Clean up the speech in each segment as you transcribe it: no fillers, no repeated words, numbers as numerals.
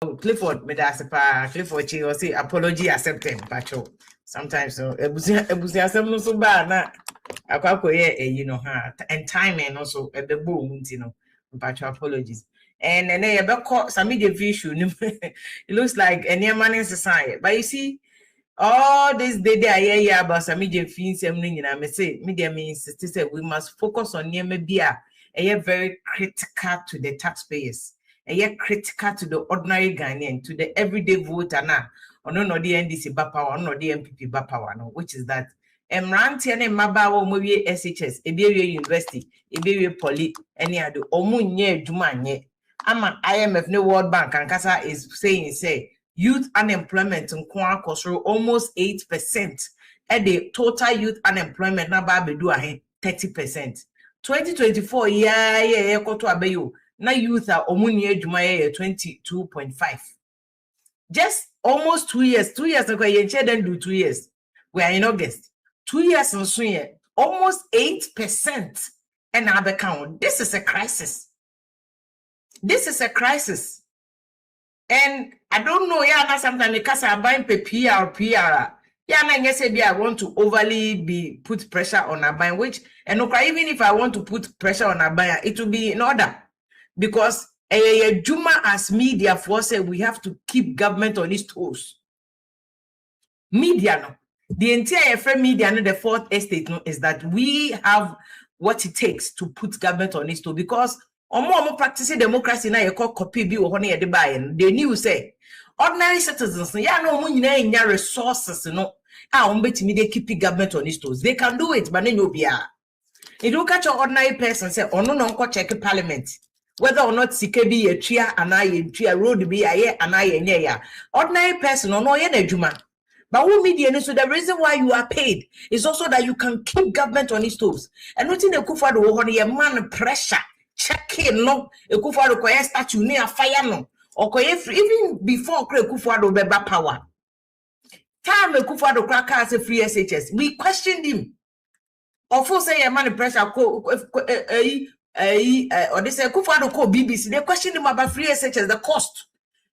Clifford, Clifford, she will say apology accepted, Pacho. Sometimes so ebusi so bad na you know her and timing also at the boom, you know, Pacho apologies. And then you call some media issue. It looks like any man in society, but you see. All this day I hear about some media fees and I say media means we must focus on near maybe a very critical to the taxpayers, critical to the ordinary Ghanaian, to the everyday voter now, or no the NDC power, no the MPP power, no, which is that Ranti and Mabawa movie SHS, Iberia University, Iberia Poly, any other Omunye Jumanye. IMF no World Bank and Kasa is saying youth unemployment in Kwan Kosro almost 8%. At the total youth unemployment now be do 30%. 2024 koto abeyo na youth are omunye jumaye 22.5. Just almost 2 years. 2 years ago you then do 2 years. We are in August. 2 years and so almost 8% and other count. This is a crisis. This is a crisis. And I don't know, sometimes because I'm buying PR. I want to overly put pressure on a buyer, which, and okay, even if I want to put pressure on a buyer, it will be in order. Because Juma as media force, we have to keep government on its toes. Media, no. The entire media, no, the fourth estate, no, is that we have what it takes to put government on its toes. Because Omo practicing democracy na call copy bi wo na ye de buy. They knew say ordinary citizens no nyina resources no betimi dey keep government on its toes. They can do it, but no bia. You don't catch an ordinary person say ono no nko check parliament whether or not sike bi ye tria anaye tria road bi aye anaye nye ya. Ordinary person ono ye na adwuma. But who media, so the reason why you are paid is also that you can keep government on its toes. And nothing the kufa do ho ye man pressure. Checking no Ekufuado koye statue near fire no or koye even before Ekufuado beba power. Time Ekufuado cracker as a free SHS. We questioned him. Of course, say a man pressure or they say Ekufuado call BBC. They questioned him about free SHS, the cost.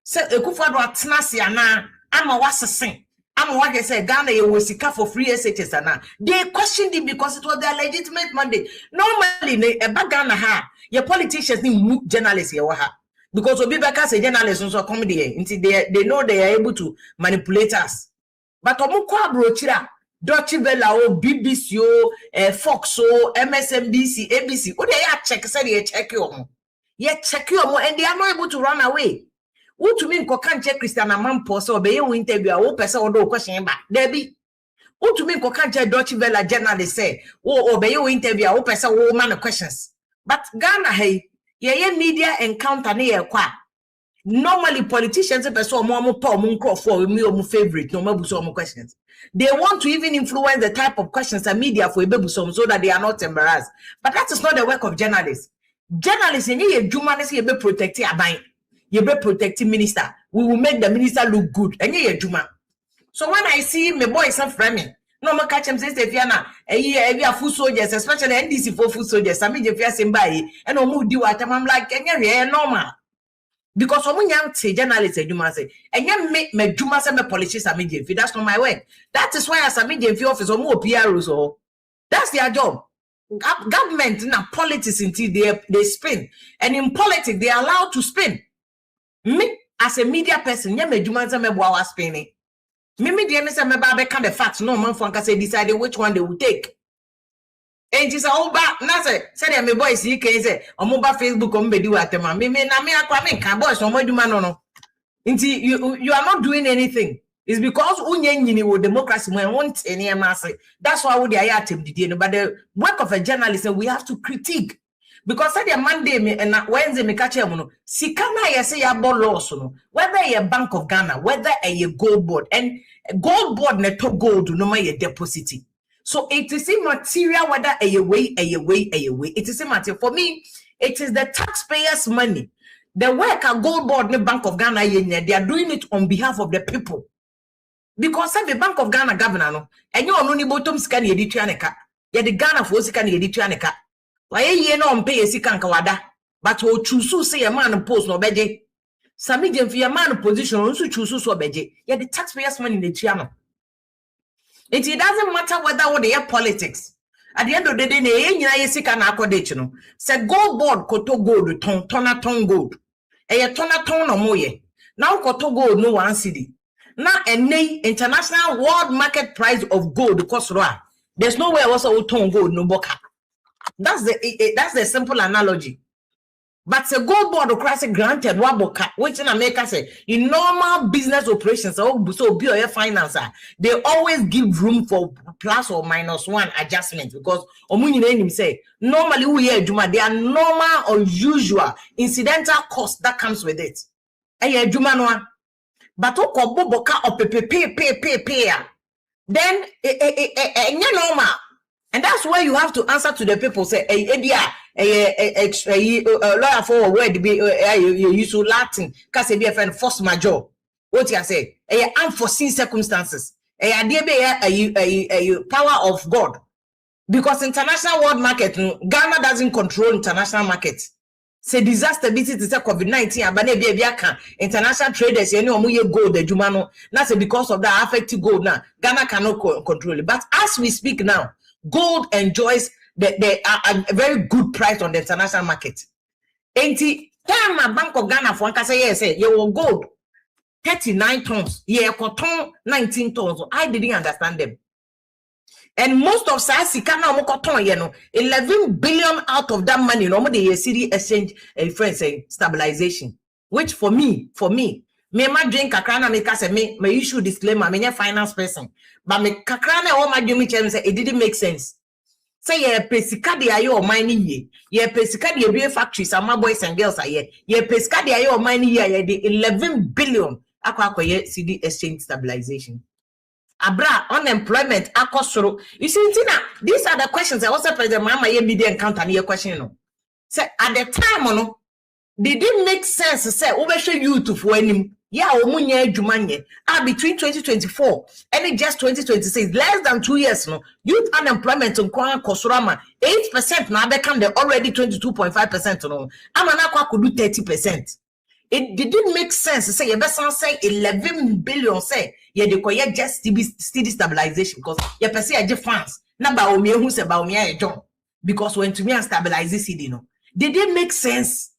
Say Ekufuado atnasi ana ama wasa sing. I'm what they say Ghana you will seek for free SHS and they questioned him because it was their legitimate mandate. Normally, a Ghana ha your politicians need journalists here because Obibaka say journalists also come there until they know they are able to manipulate us. But Omukwa brochira Deutsche Welle BBC Fox MSNBC ABC what they check say they check you and they are not able to run away. What to mean can't check Christian Amampo so be you interview a person or do question back. Debbie. What to mean can't check Deutsche Welle journalist say, oh be you interview a person or man questions. But Ghana hey, ye media encounter near kwa. Normally politicians person more for me or favorite no more questions. They want to even influence the type of questions and media for a so that they are not embarrassed. But that is not the work of journalists. Journalists in ye journalists ye be protected abine. You be protecting minister. We will make the minister look good. And you juma. So when I see my boys some framing, no more catch him say if you are full soldiers, especially NDC for full soldiers. I mean if you are somebody and no do what I'm like normal. Because someone young say journalists juma say and you make my juma say my politicians immediately. That's not my work. That is why as a immediate office or more PRs or that's their job. Government now politics until they spin. And in politics they are allowed to spin. Me as a media person, me jumanza me boa spinning. Me media me say me ba kind the facts. No man for say decide which one they will take. And just all back. Na say me boys you can say on mobile Facebook on be do atema. Me na me akwa me can boys on do man no. Until you are not doing anything. It's because unye with democracy when want any mass. That's why we are at him. But the work of a journalist we have to critique. Because I said Monday me and Wednesday me catch you. Sikana ya say ya laws no. Whether a Bank of Ghana, whether a GOLDBOD and GOLDBOD neto gold no my deposit. So it is immaterial whether a way. It is immaterial for me. It is the taxpayers' money. The work at GOLDBOD the Bank of Ghana they are doing it on behalf of the people. Because the Bank of Ghana governor no and you only bottom scan yedituaneka. Ya the Ghana for scan yedituaneka. Why ye no pay a sikanka wada, but wo choose say a man post no beje. Sami Jemfia man position also choose so beje. Yeah, the taxpayers' money in the channel. It doesn't matter whether what they are politics. At the end of the day, say gold board koto gold ton gold. Ton no more. Now koto gold no 1 cedi. Now international world market price of gold cost raw. There's no way also ton gold no boka. That's the simple analogy. But the gold board classic granted waboka, which in America say in normal business operations, so BOG financer, they always give room for plus or minus 1 adjustment because Omunyi say normally we hear Juma, they are normal or usual incidental cost that comes with it. Juma no, but boka or pay. Then normal. And that's why you have to answer to the people say, lawyer for word be you use Latin, cause be a force major. What you say? Unforeseen circumstances. A power of God. Because international world market, Ghana doesn't control international markets. Say disaster visit is COVID-19 and international traders gold the Jumano. That's because of that affected gold now. Ghana cannot control it. But as we speak now, gold enjoys a very good price on the international market. 80 time Bank of Ghana for say you will gold 39 tons, cotton 19 tons. I didn't understand them. And most of Sasika now cotton, 11 billion out of that money. Normally, a city exchange friends say stabilization. Which for me, me ma drink kakrana me kase me issue disclaimer me finance person. But me kakrana all my dream say it didn't make sense. Say ye pesika de ayo mining ye. Ye pesika de be factories and boys and girls are ye. Ye pesika de ayo mining ye the 11 billion akwa ye CD exchange stabilization. Abra unemployment akosoro. You see Tina, these are the questions I also president mama ye media encounter near question no. Say at the time no did it make sense to say over show you to for any between 2024 and just 2026 less than 2 years no youth unemployment in Kwara Kosurama 8% now become the already 22.5% no amanakwa could do 30%. It didn't make sense to say you best say 11 billion say you de just steady stabilization because you per se funds na ba omi ehun se ba omi ayejon because when to me stabilize the city no did it make sense?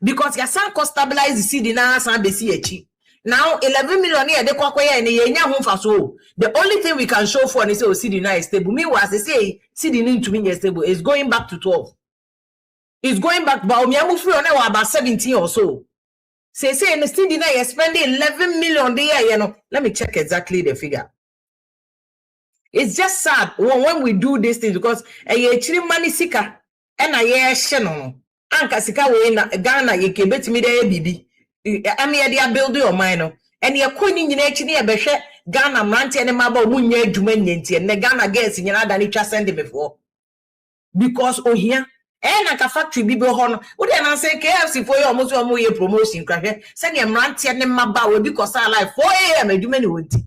Because you can't stabilize the city now. Now 11 million here they the only thing we can show for is say city now is stable. Meanwhile, they say city need to be stable. It's going back to 12. It's going back about 17 or so. Say in the city now you're spending 11 million there. Let me check exactly the figure. It's just sad when we do these things because a money seeker and a channel. Anka sika we na Ghana ye kebetimi dey bibi ame ye dey build your mind and ye koni nyina echi ne ye behwe Ghana mrante ne maba omunya adwuma nyentie ne Ghana girls nyina da ne twa send before because ohia na ka factory bibi ho no wo dey na say KFC for you almost ye promotion kwahwe say ne mrante ne maba we bi kosa life 4 am adwuma ne wonti.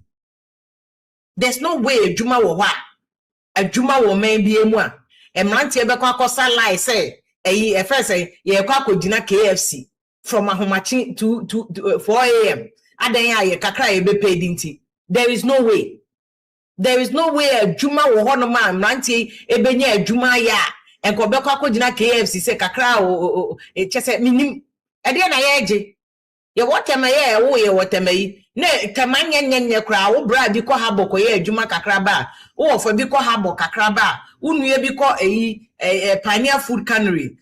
There's no way adwuma wo ho adwuma wo man bi emu a mrante be kwa kosa life say first say ye kwa kodina KFC from ahomachi to 4 am adan ye kakra ye be paid inti. There is no way adwuma wo ho no man mrante ebenya adwuma ya enko be kwa kodina KFC say kakra o chese minim ede na ye eje ye wotema ye wo ye wotema yi ne tamanya nyenye kra wo bra bi ko haboko ye adwuma kakra ba wo fo bi ko habo kakra ba unue bi ko Pioneer Food Cannery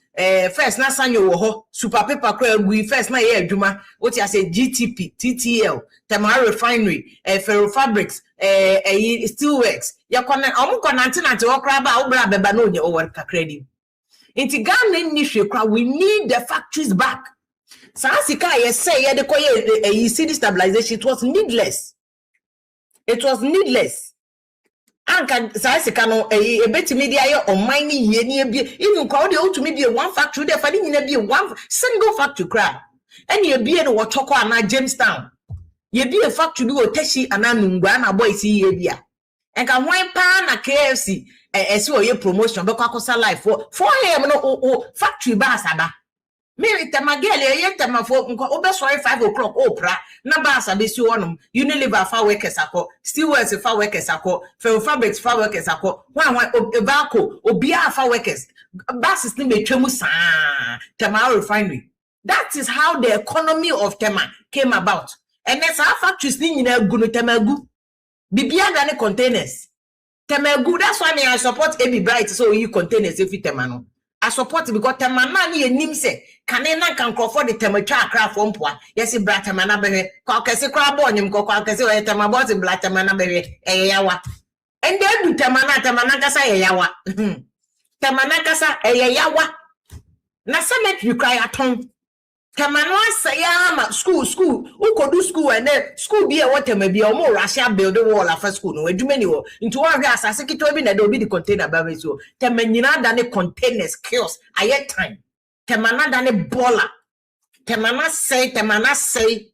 first na sanyo wo ho super paper kra gui first na ye adwuma what you say GTP TTL Tamara Refinery Ferro Fabrics Steelworks ya kona omuko nantinante wo kra ba wo bra beba na onye o work kakra di inti Ghana ni hwe kra we need the factories back. Sasika ye say ye de koye city stabilization it was needless. Anka Sasika no betimi dia ye on mining ye ni even kwa de otumi be one factory there fa nyina be one single factory cra and ye be no wotoko ana Jamestown ye be a factory bi otashi ana nungwa na boys ye bia enka hwan pa na KFC ese oye promotion be kwa kosa life for 4 am no factory ba asaba Me temagele ye temafo nko obesoy 5 o'clock opra na ba sa besi wonum Unilever fa workers akọ Stewards fa workers akọ Fabrics fa workers akọ wan ebako obia fa workers basis ni metwemu saa Tema refinery. That is how the economy of Tema came about. And that's our factories ni nyina gu no Temagu bibia da ne containers Temagu. That's why me I support AB Bright so you containers if you Tema no I support it because Temana ni enim se kanena kan crofo de tematwa akra fo mpoa yes bra Temana bewe kwa kese kra bo nyim kwa kese we Temana bo bla Temana bewe eyawa ende du Temana kasa eyawa Temana kasa eyawa na cemetery cry aton Temana sayama school ukodu school and school be what Temabia o mo Russia build the wall after school no adwumani wo into one gas asase kito bi na do bi the container ba so Temanyina da ne containers chaos aye time Temana da ne baller Temana say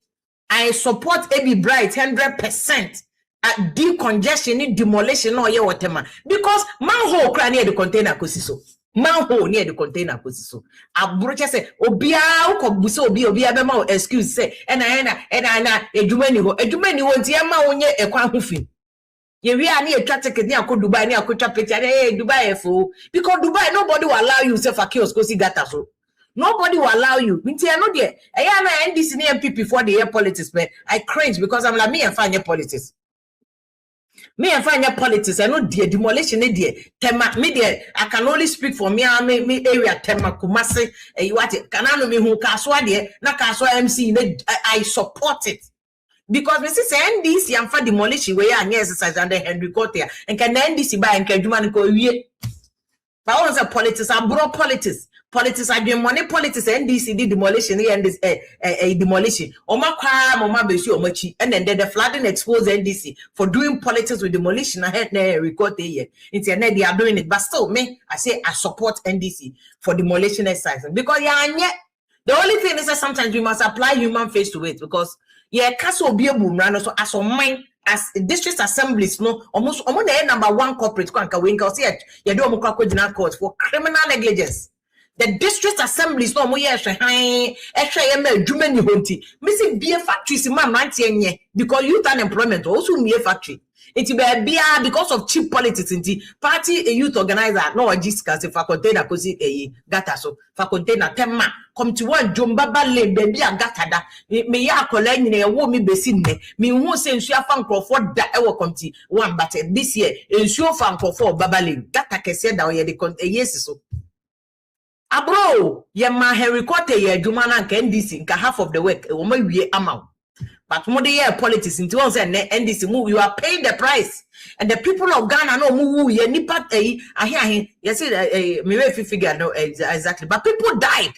I support AB Bright 100% at decongestion ni demolition no ye whatever because manhole cry near the container kosiso manhole near the container kosiso abroche say obia ukobuso obia be ma excuse say ena edwumani ho ntia ma wonye ekwa hofi ye wi ani etwa ticket ni akọ Dubai ni akotwa picture Dubai fo because Dubai nobody will allow you say for kiosco see gata so nobody will allow you ntia no de eya na NDC ni MPP for the year politics but I cringe because I'm like me and find politics. Me and find politics. I know the demolition Tema me there. I can only speak for me area Tema Kumasi. What can I know me who kaswa there? Na kaswa MC. I support it because me say NDC and for demolition where I exercise under Henry Cotter and can NDC buy and can do man go we. But all the politics are broad politics. Politics are doing money politics NDC did demolition and this demolition. Oma kwa mama besu omachi and then the flooding exposed NDC for doing politics with demolition ahead record here. It's they are doing it, but still me I say I support NDC for demolition exercise because the only thing is that sometimes we must apply human face to it because castle be a boom run so as on mine as district assemblies no almost the number one corporate kwanka we can see you do omukwa court for criminal negligence. The district assemblies no mo ye hwe ma adwumani honti me say be factories man rantie nye because youth unemployment also me factory it be bia because of cheap politics inti party a youth organizer no discuss for container kosi gata so for container tema come to one jombaba le baby agata da me ya akola nyine ye wo me besi nne me hu se nsu afa nkrofo da e wo committee one but this year nsu afa nkrofo babale gata kese da ye de yes so abro ye ma Henry Cotter ye adwuma na nka NDC nka half of the work wo ma wie amaw but mo de ye politics into one say NDC mu you are paying the price and the people of Ghana no mu ye nipa ahe you see me we figure no exactly but people died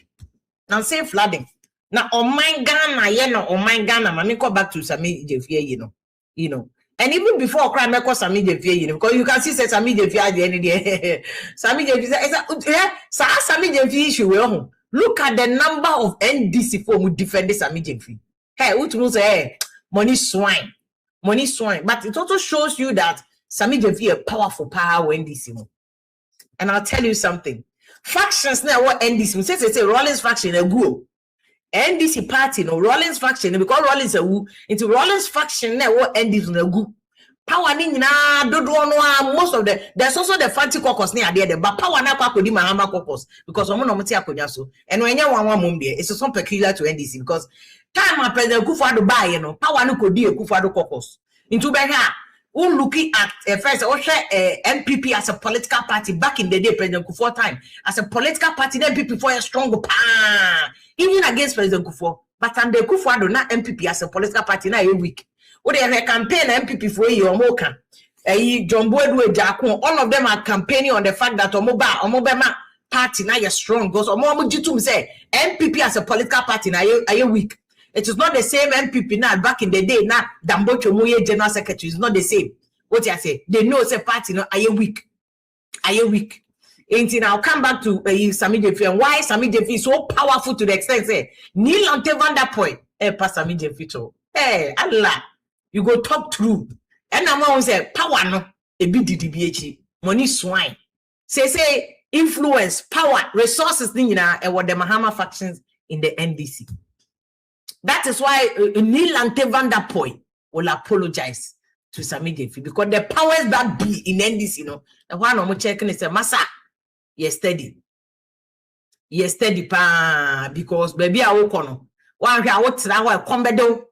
now say flooding now on my Ghana ye no on my Ghana ma me go back to Sami Jefie you know and even before crime me cause Sami Jefie because you can see say Sami Jefie at the end there Sami Jefie Sami Jefie issue we home look at the number of NDC for who defend Sami Jefie hey what to say money swine but it also shows you that Sami Jefie a powerful power NDC and I'll tell you something factions now what NDC say Rollins faction a go NDC party no Rollins faction because Rollins a who into Rollins faction now what NDC na go power ni na dodo no most of there's also the fancy caucus near there but power na kwa kodi mahama caucus because omo no mti akonya so and when nya one mum there it's so peculiar to NDC because time President Kufuor buy you know power no kodi Kufuor caucus into be here looking at first MPP as a political party back in the day President Kufuor time as a political party then MPP for a strong even against President Kufuor but under Kufuor not MPP as a political party now a week what they have campaign MPP for you Omoka John Boydwe Jakon all of them are campaigning on the fact that Omobama party now you're strong because Omojitum say MPP as a political party now a week. It is not the same MPP now back in the day now Dambocho Moye general secretary is not the same. What I say they know say party no a week and I'll come back to Sami Jefie and why Sami Jefie is so powerful to the extent say Neil Ante Van Der Point pass Sami Jefie to hey Allah you go talk through and I'm going say power no a bit DDBH money swine say influence power resources thing what the Mahama factions in the NDC. That is why Nilante Van der Poel will apologize to Sammy Jefi, because the powers that be in NDC, you know, the one I'm checking is a massa. Yes, steady. Yes, steady pa, because baby I will come. One I want to combedo.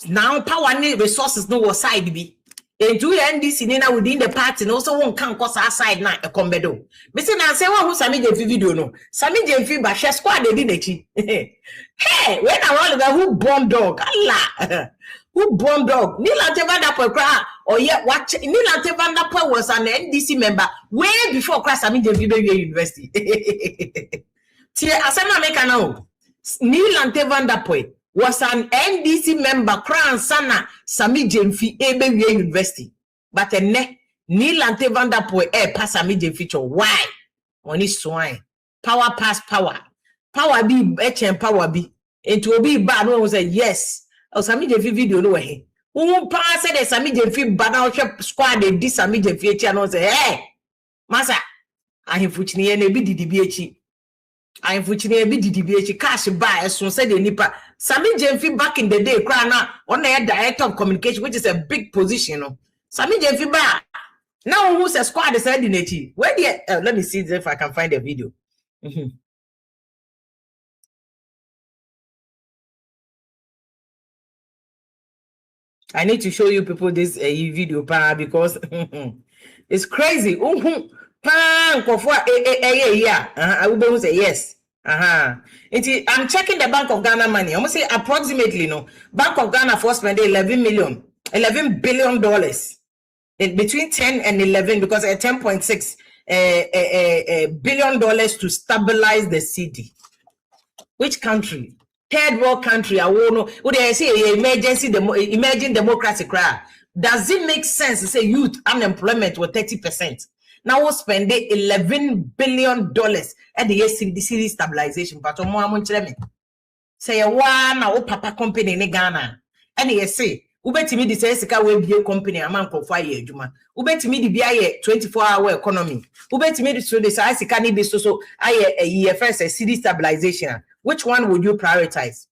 Now power need resources no side be. Into NDC now within the party, and also one can cause our side now a combedo. Mr. Now say one who Sammy Jefi video no. Sammy Jefi but she squad they didn't. Hey, when I want to who bomb dog, Allah. Who bomb dog? Nilante Van der Poel cry or yet watch Nilante Van der Poel was an NDC member way before Christ Sammy Jefi University. Tia Asana make now. Nilante Van der Poel was an NDC member crown sana Sammy Jefi University. But a ne Nilante Van der Poel pass Sammy Jefi. Why? On his swine. Power pass power. Power be and power be. And to be bad one say yes. O Sammy Jefi video no way. Who pass the Sammy Jefi bad squad they dis Sammy Jefi channel say hey massa I have fuchini e be DDBH. I have fuchini e be DDBH cash buy so say the nipa Sammy Jefi back in the day cry now on the director of communication, which is a big position. No? Sammy Jefi back now who's a squad said in it. Where the let me see if I can find a video. I need to show you people this video because it's crazy. I will say yes. I'm checking the Bank of Ghana money. I'm gonna say approximately no. Bank of Ghana for spending $11 billion between 10 and 11 because at 10.6 billion dollars to stabilize the city. Which country? Third world country, I won't know. Would they say emerging democracy cry? Does it make sense to say youth unemployment was 30%? Now we'll spend $11 billion at the city stabilization. But say one now papa company in Ghana. And they say, ubeti me the say we be a company a man for 5 years, Juma. Ubeti me the be 24-hour economy. Ubeti me the so the say sika ni be so a year first a city stabilization. Which one would you prioritize?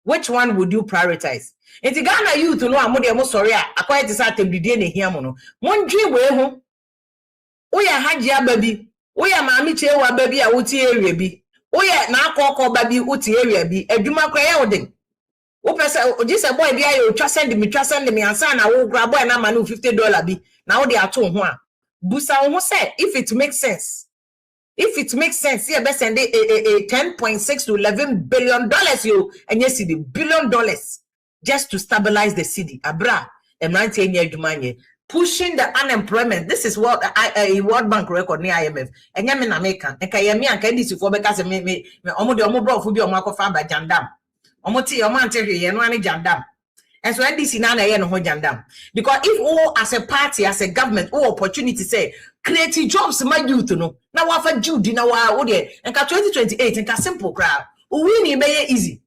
Which one would you prioritize? In the Ghana youth to know I'm sorry, I quite decided to be in here mono. One dream way home. Oya hajia baby. Oya mami chewa baby a uti area bi. Oya na koko baby uti area bi. Eduma kwa ya oding. Opesa just a boy bia you trust send me ansa na wo grab boy na manu $50 bi. Na wo de ato ho a. Busa wo say if it makes sense. If it makes sense, yeah, best send a 10.6 to $11 billion you and yes, the $1 billion just to stabilize the city. Abra, a 19-year Jumanye pushing the unemployment. This is what World Bank record near IMF. And Yamin American and Kayami and Candice for because me omo de omo bro fubi omo akofa ba jandam. Omo ti omo anteri ye no ani jandam. And so NDC na ye no ho jandam. Because if all as a party, as a government, all opportunity say create jobs my youth no. Now wa fa Jude na wa ode enka 2028 enka simple crowd. We ni be easy.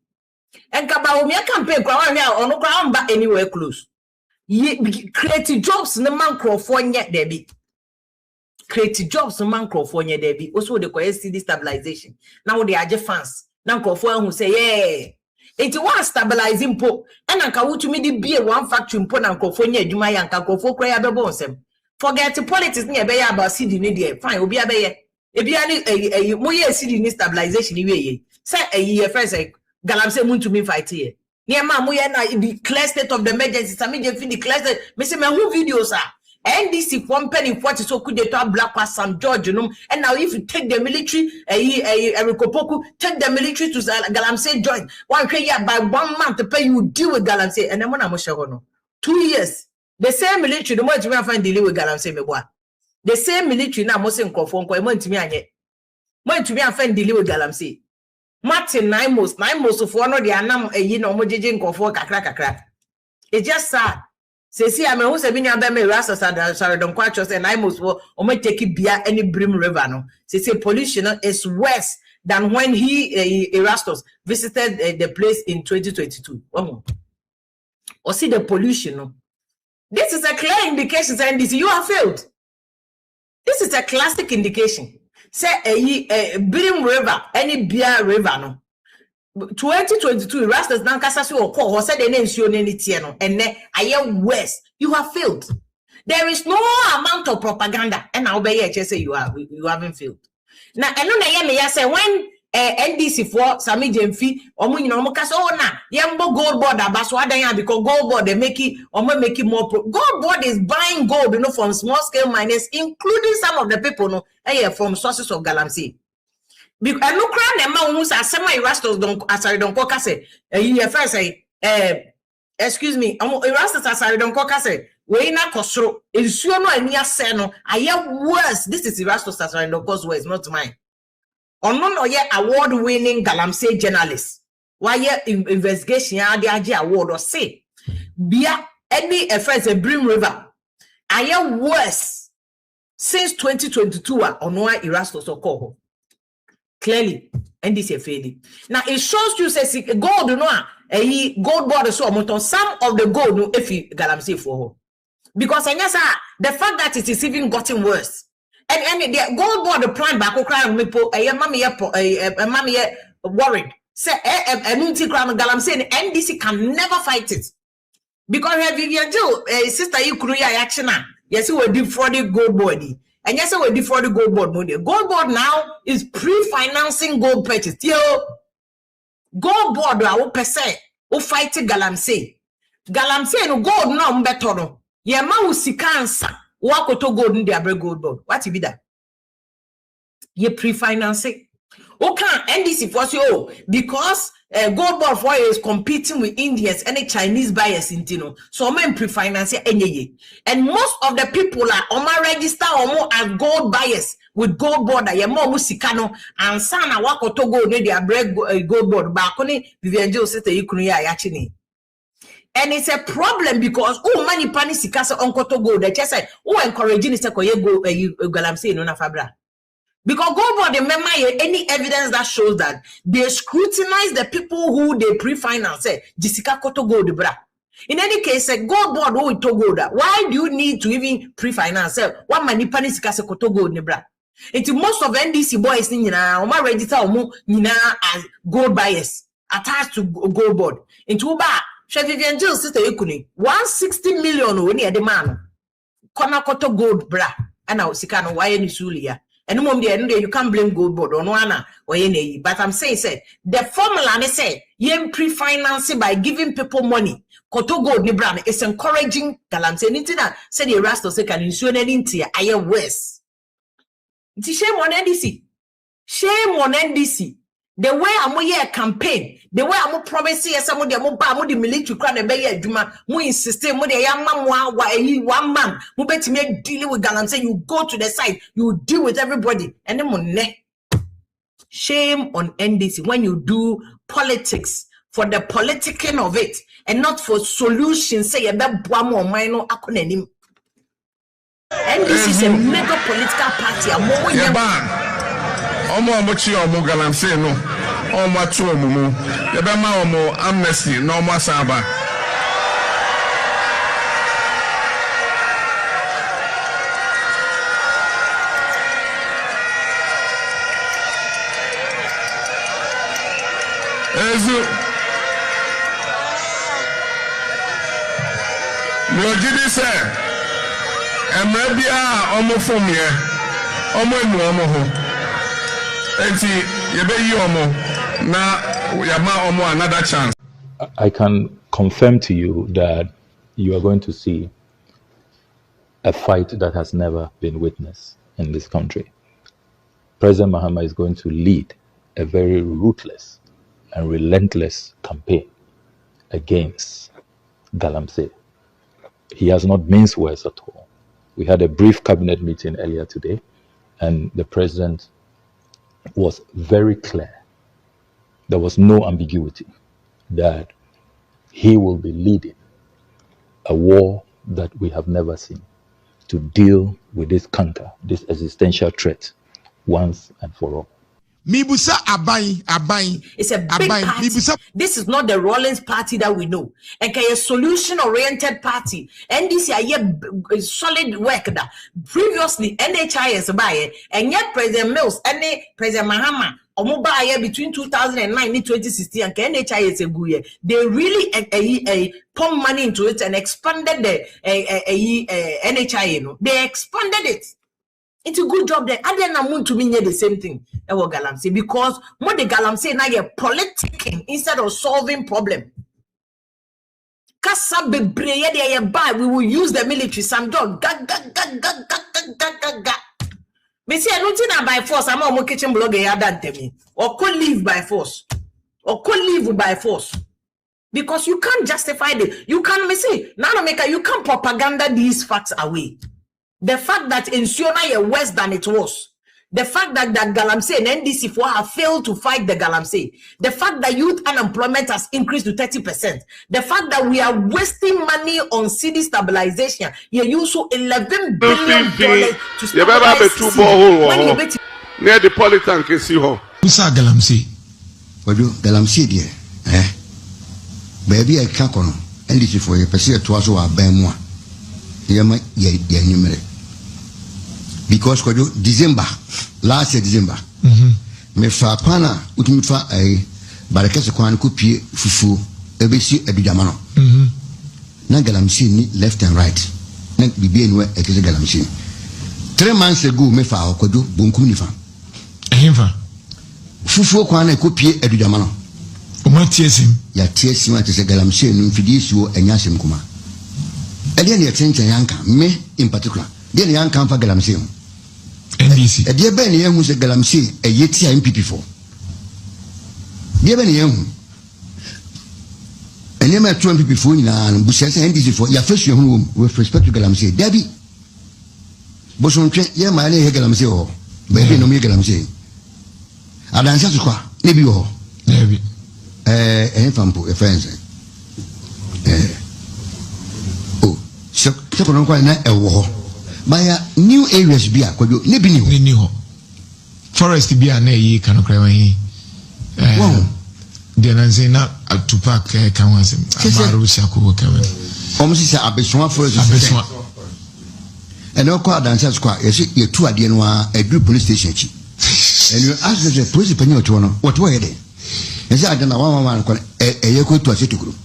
Enka ba o me campaign crowd wa hia ono crowd ba anywhere close. Create jobs na man crofo nye debi. Create jobs na man crofo nye debi. Also the city stabilization. Now they are just fans. Now crofo who say yeah. It was stabilizing po. And anka wutu me di be one factory po na crofo nye adwuma ya anka crofo kra ya bebo nsem. Forget the politics ni ebe ya about city ni there. Fine, obi abeye. Ebi ani mo ye city ni stabilization ni we ye. Say ye first galamse muntu me fight here. Near ma mo ye na declare state of the emergency. Sammy Jefi declare state. Me say me who videos are. NDC from penny 40 so could they talk black pass St. George, you know. And now if you take the military, Erikopoku, take the military to Galamsey join. One year by 1 month to pay you deal with Galamsey. And then when I'm 2 years. The same military, the more you find dealing with Galamsey, me boy. The same military now must in conform to me anye. When to me I find dealing with Galamsey. Martin nine most of one of the anam mojeje conform kakra. It's just sad. See, I mean, who's a minion me Rasa sorry, don't quite trust and I most will take it via any brim river. No, say pollution is worse than when Erastus visited the place in 2022. Or see the pollution. No? This is a clear indication that NDC, you have failed. This is a classic indication. say Birim River, any beer river no. 2022 Rastas Nankasa or call said the name Sionitiano and then I am West. You have failed. There is no amount of propaganda, and I'll be here say you haven't failed. Now, I know I say when NDC for Sami Jemfi, or when you know Mocas, oh, now, Yambo gold board, Abaswada, because gold board they make it more. Gold board is buying gold, from small scale miners, including some of the people, from sources of Galamsey. Because I look around the man who say semi Erastus don't coca say first say excuse me Erastus asari don't coca say we na kosro ensuo no ani ase no aye worse. This is Erastus asari don't cause worse, not mine. No ye award winning Galamsey journalist why investigation ade age award or say bia any offense a Brim River aye worse since 2022 on why Erastus okoko. Clearly, NDC failing. Now it shows you say gold, gold board so some of the gold no if you Galamsey for because the fact that it is even gotten worse. And the gold board plan back cry me po mommy worried. Say Galamsey NDC can never fight it. Because Vivian Joe sister you create action yes we defrauded gold body. And yes, we defraud the gold board money. Gold board now is pre-financing gold purchase. Yo, gold board our per se who fight Galamsey. Galamsey no gold no better no. Ye ma usikansa wako to gold in the gold board. What be that? Ye pre-financing. Okay, NDC for you because gold board for is competing with Indians and Chinese buyers in Tino. So men pre-finance any. And most of the people are on my register or more as gold buyers with gold board. I am more musikano and sana wako to go near their bread gold board. Bakoni Vivian Joe said you couldn't actually. And it's a problem because many panic uncle to go. They just say encouraging is a go Galamsey no na fabra. Because gold board remember any evidence that shows that they scrutinize the people who they pre-finance. Jessica Koto gold bra. In any case, gold board who to gold. Why do you need to even pre-finance? What many panisika se koto gold bra? Into most of NDC boys in Oma register as gold buyers attached to gold board. Into ba Vivian Jill sister Yukuni 160 million only a demand. Kona koto gold bra. And now Sikano why any sulia. And no you can't blame gold board on one or any. But I'm saying, the formula they say, pre-financing by giving people money. Koto gold ni brand is encouraging Galamsey. Anything that said the Erastus can ensure anything. I am worse. It's shame on NDC. Shame on NDC. The way I'm here campaign, the way I'm promising some of the military crowd and be Juma, we insist on the young man one man who bet me dealing with Galamsey. You go to the site, you deal with everybody, and then shame on NDC when you do politics for the politicking of it and not for solutions. Say about Buamo Mino Akonenim. NDC is a mega political party. Omo amochi omo Galamsey no omo atu omo mu ye be ma omo amnesty no omo asaba ezu lojidi se emrebia omo fomye omo enu omo ho another chance. I can confirm to you that you are going to see a fight that has never been witnessed in this country. President Mahama is going to lead a very ruthless and relentless campaign against Galamsey. He has not minced words at all. We had a brief cabinet meeting earlier today, and the president was very clear. There was no ambiguity that he will be leading a war that we have never seen to deal with this canker, this existential threat once and for all. Mibusa abai. It's a big party. This is not the Rawlings party that we know. And a solution-oriented party. NDC is solid work that previously NHIS by and yet President Mills and President Mahama between 2009 and 2016 and NHIS they really pump money into it and expanded the NHIS. They expanded it. It's a good job there. I didn't want to mean the same thing. Galamsey, because more the Galamsey now you're politicking instead of solving problem. Kasa be breye there buy. We will use the military. Some dog. Me say I don't think by force. I'm on my kitchen blog here that me. Or could leave by force. Or could leave by force. Because you can't justify it. You can't me say now make you can't propaganda these facts away. The fact that Insiona is worse than it was. The fact that Galamsey and NDC have failed to fight the Galamsey. The fact that youth unemployment has increased to 30%. The fact that we are wasting money on city stabilization. You use $11 billion to stabilize city. Near the Politan can see her. Who's Galamsey? What do Galamsey dear? Baby, I can't on NDC for you. Perceive to us who are bad. Because December, last year December, me fa pana utimi fa barakese kwan ko pie fufu ebesi adudamano. Na Galamsey ni left and right. Na bibi enu ekese Galamsey. 3 months ago me fa okodo bonkum ni fa. Ehimfa. Fufu kwan na ko pie adudamano. O ma tiesim. Ya tiesim atese Galamsey no mfidi suo anyasem kuma. Ele ne yetenchen yanka me in particular. They ne yanka fa Galamsey. NDC. E de ben ye hu se Galamsey e yeti a MPP for. De ben ye hu. Ene ma 2 MPP for nyina bu se NDC for ya fasu hu with respect to Galamsey. Debi. Bo so ntwe ye ma ne he Galamsey ho. Ba bi no me Galamsey. Adansa so kwa ne bi ho. Debi. Fampo e friends. So kono kwa na e wo ho. By new areas be a kodo ne bi ni ho. Forest be na yi kanokra wan yi. Wow. De na say na to park kan wan sem. Amaru shako ka wan. Almost say abeswa forest. Abeswa. And no kwa dance squad ye two ade no a group police station chi. And you ask the police penyo to no what were they? And say adana one kwa ye ko to aseti group.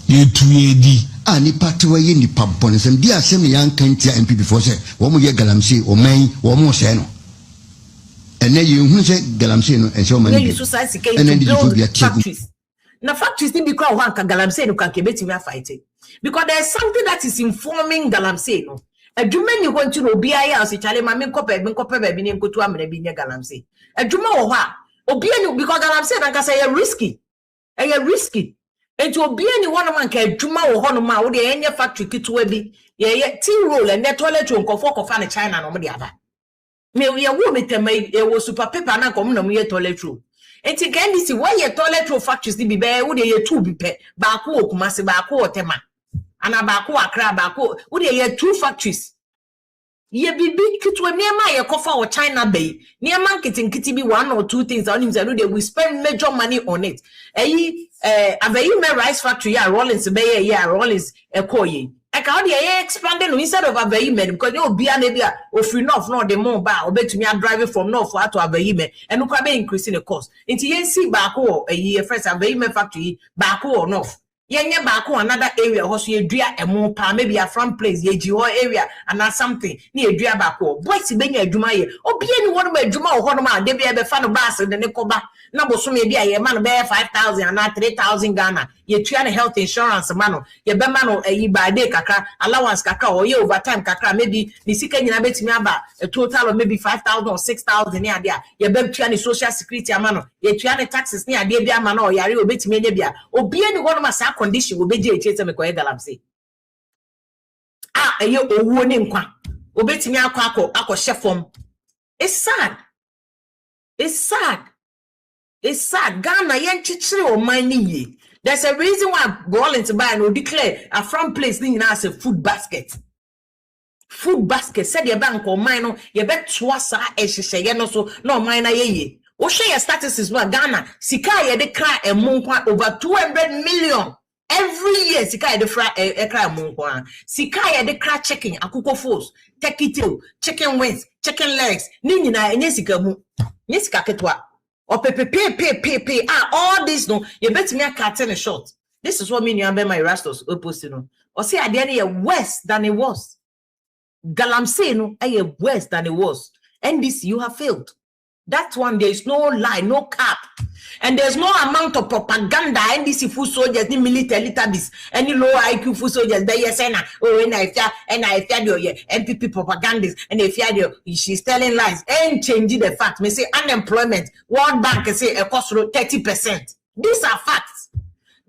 Ye 2AD. Ni party wa ye ni pabon sem dia asem ne yan kan tia MP before say wo mo ye Galamsey o man wo mo say no ene ye hu say Galamsey no e say o man ni so sai sika to factories na factories ni bi kwa ho anka Galamsey no kan ke betimi afight because there is something that is informing Galamsey no adwuma ni ho nti no obi aye as chale ma me nkopa ba bi ni nkotu amena bi nye Galamsey adwuma wo ho a obi ani because Galamsey na ka say risky and to be any one man can juma or honoma or the any factory kitwa be ye tea roll and that toilet room for fan China no the other. May we a woman was super paper and come no me toilet room. And to can see why your toilet roll factories be bear would ye 2 be pet baku kumasi baku or tema and a baku a crab baku would ye 2 factories. Ye be big kitwa near my coffee or China Bay near market in kitty be 1 or 2 things on him. We spend major money on it. Aveyime rice factory Rawlings Bay Rawlings Ekoye. I can't expanding instead of Aveyime because you'll be an area of enough not the more bar or bet me I'm driving from north to Aveyime and look be increasing the cost. Into YNC Bako a year first Aveyime factory Bako or north. Yenye Bako another area also ye dria a more pa maybe a front place ye Jiho area and not something near dria Bako. Boys Benya Jumaye or be anyone where Juma or Honoma they be a fan of bass and the Nekoba. Number so maybe a man bear 5,000 and not 3,000 Ghana. Ye try health insurance mano. Ye be mano a by day kaka allowance kaka or ye overtime kaka maybe the second you bet me about a total of maybe 5,000 or 6,000 near there. Ye be try social security mano. Ye try taxes near there mano yari obet me nebia. Or be any one of my condition will be JHS me koye Galamsey. Ye owo ni nkwa. Obet me akọ chef form. It's sad. It's sad. It's sad. Ghana yen chichiri o mani ye. There's a reason why Rawlings buy and will declare a front place thing as a food basket. food basket said your bank or mine, you bet twasa no so no mine ye. O share your statuses no Ghana, Sika ye de cry a monkwa over 200 million. Every year, Sika ye de cry a monkwa. Sika ye de cry checking, akuko force, take it till, chicken wings, chicken legs, Nina and Yesika mu, Yesika ketwa. Or pay. All this no, you bet me a cat in a shot. This is what me and my rastos opposed no. Or say at the end worse than it was. Galamsey no, worse than it was. NDC, you have failed. That one, there is no lie, no cap. And there's no amount of propaganda. NDC food soldiers, any military tabis, any low IQ food soldiers, they yes, and I fear your MPP propagandists, and if she's telling lies, and changing the fact. Me say unemployment, World Bank say a cost 30%. These are facts.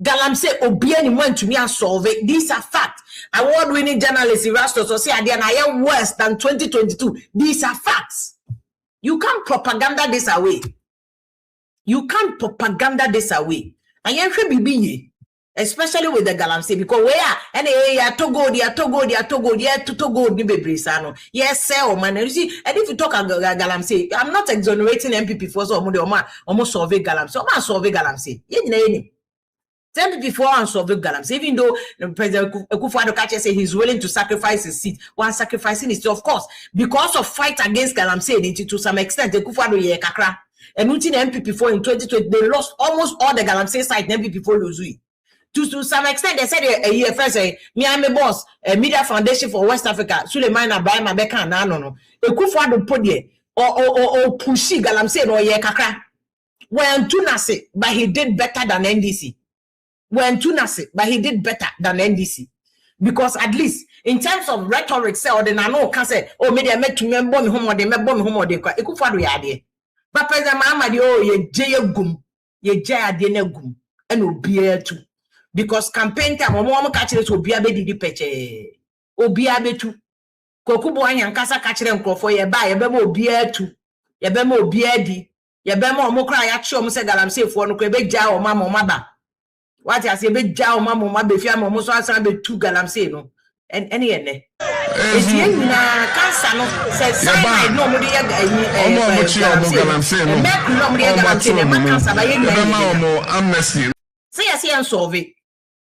Galamsey Obiani went to me and solve it. These are facts. Award-winning journalist Erastus say I am worse than 2022. These are facts. You can't propaganda this away. You can't propaganda this away. And you should be especially with the Galamsey, because we are and Togo, yes, sir, man. You see, and if you talk about Galamsey, I'm not exonerating MPP for so almost solve Galamsey. Almost solve Galamsey. Before and solve Galamsey, even though President Akufo-Addo say he's willing to sacrifice his seat, one sacrificing his seat, of course, because of fight against Galamsey, to some extent, Akufo-Addo ye kakra. And within MPP for in 2020, they lost almost all the Galamsey side MPP for Luzui. To some extent, they said a year first, me I'm a boss, a media foundation for West Africa, Suleiman Abraham Abeka, no. Akufo-Addo put ye or pushy Galamsey no ye kakra. When Tunase, but he did better than NDC. When Tunase, but he did better than NDC. Because at least in terms of rhetoric, say or the nano can say, oh, maybe I met to me bomb home or they met bomb home or they quite a but President Mahama, oh, ye jay gum, ye jay dinner gum, and will be too. Because campaign time, or more catchers will be a baby peche. Oh, be a bit too. Kokubo and Casa catch them for ye buy a bemo beer too. Ye bemo beardy, ye bemo mo cry at show, Mr. Galamsey for no Quebec Jow or Mamma Maba. What I say, big Jow, Mamma, be fiam, almost answer be 2 Galamsey, no, and any end. It's in cancer, no, says, nobody amnesty. Say, I see and solve it.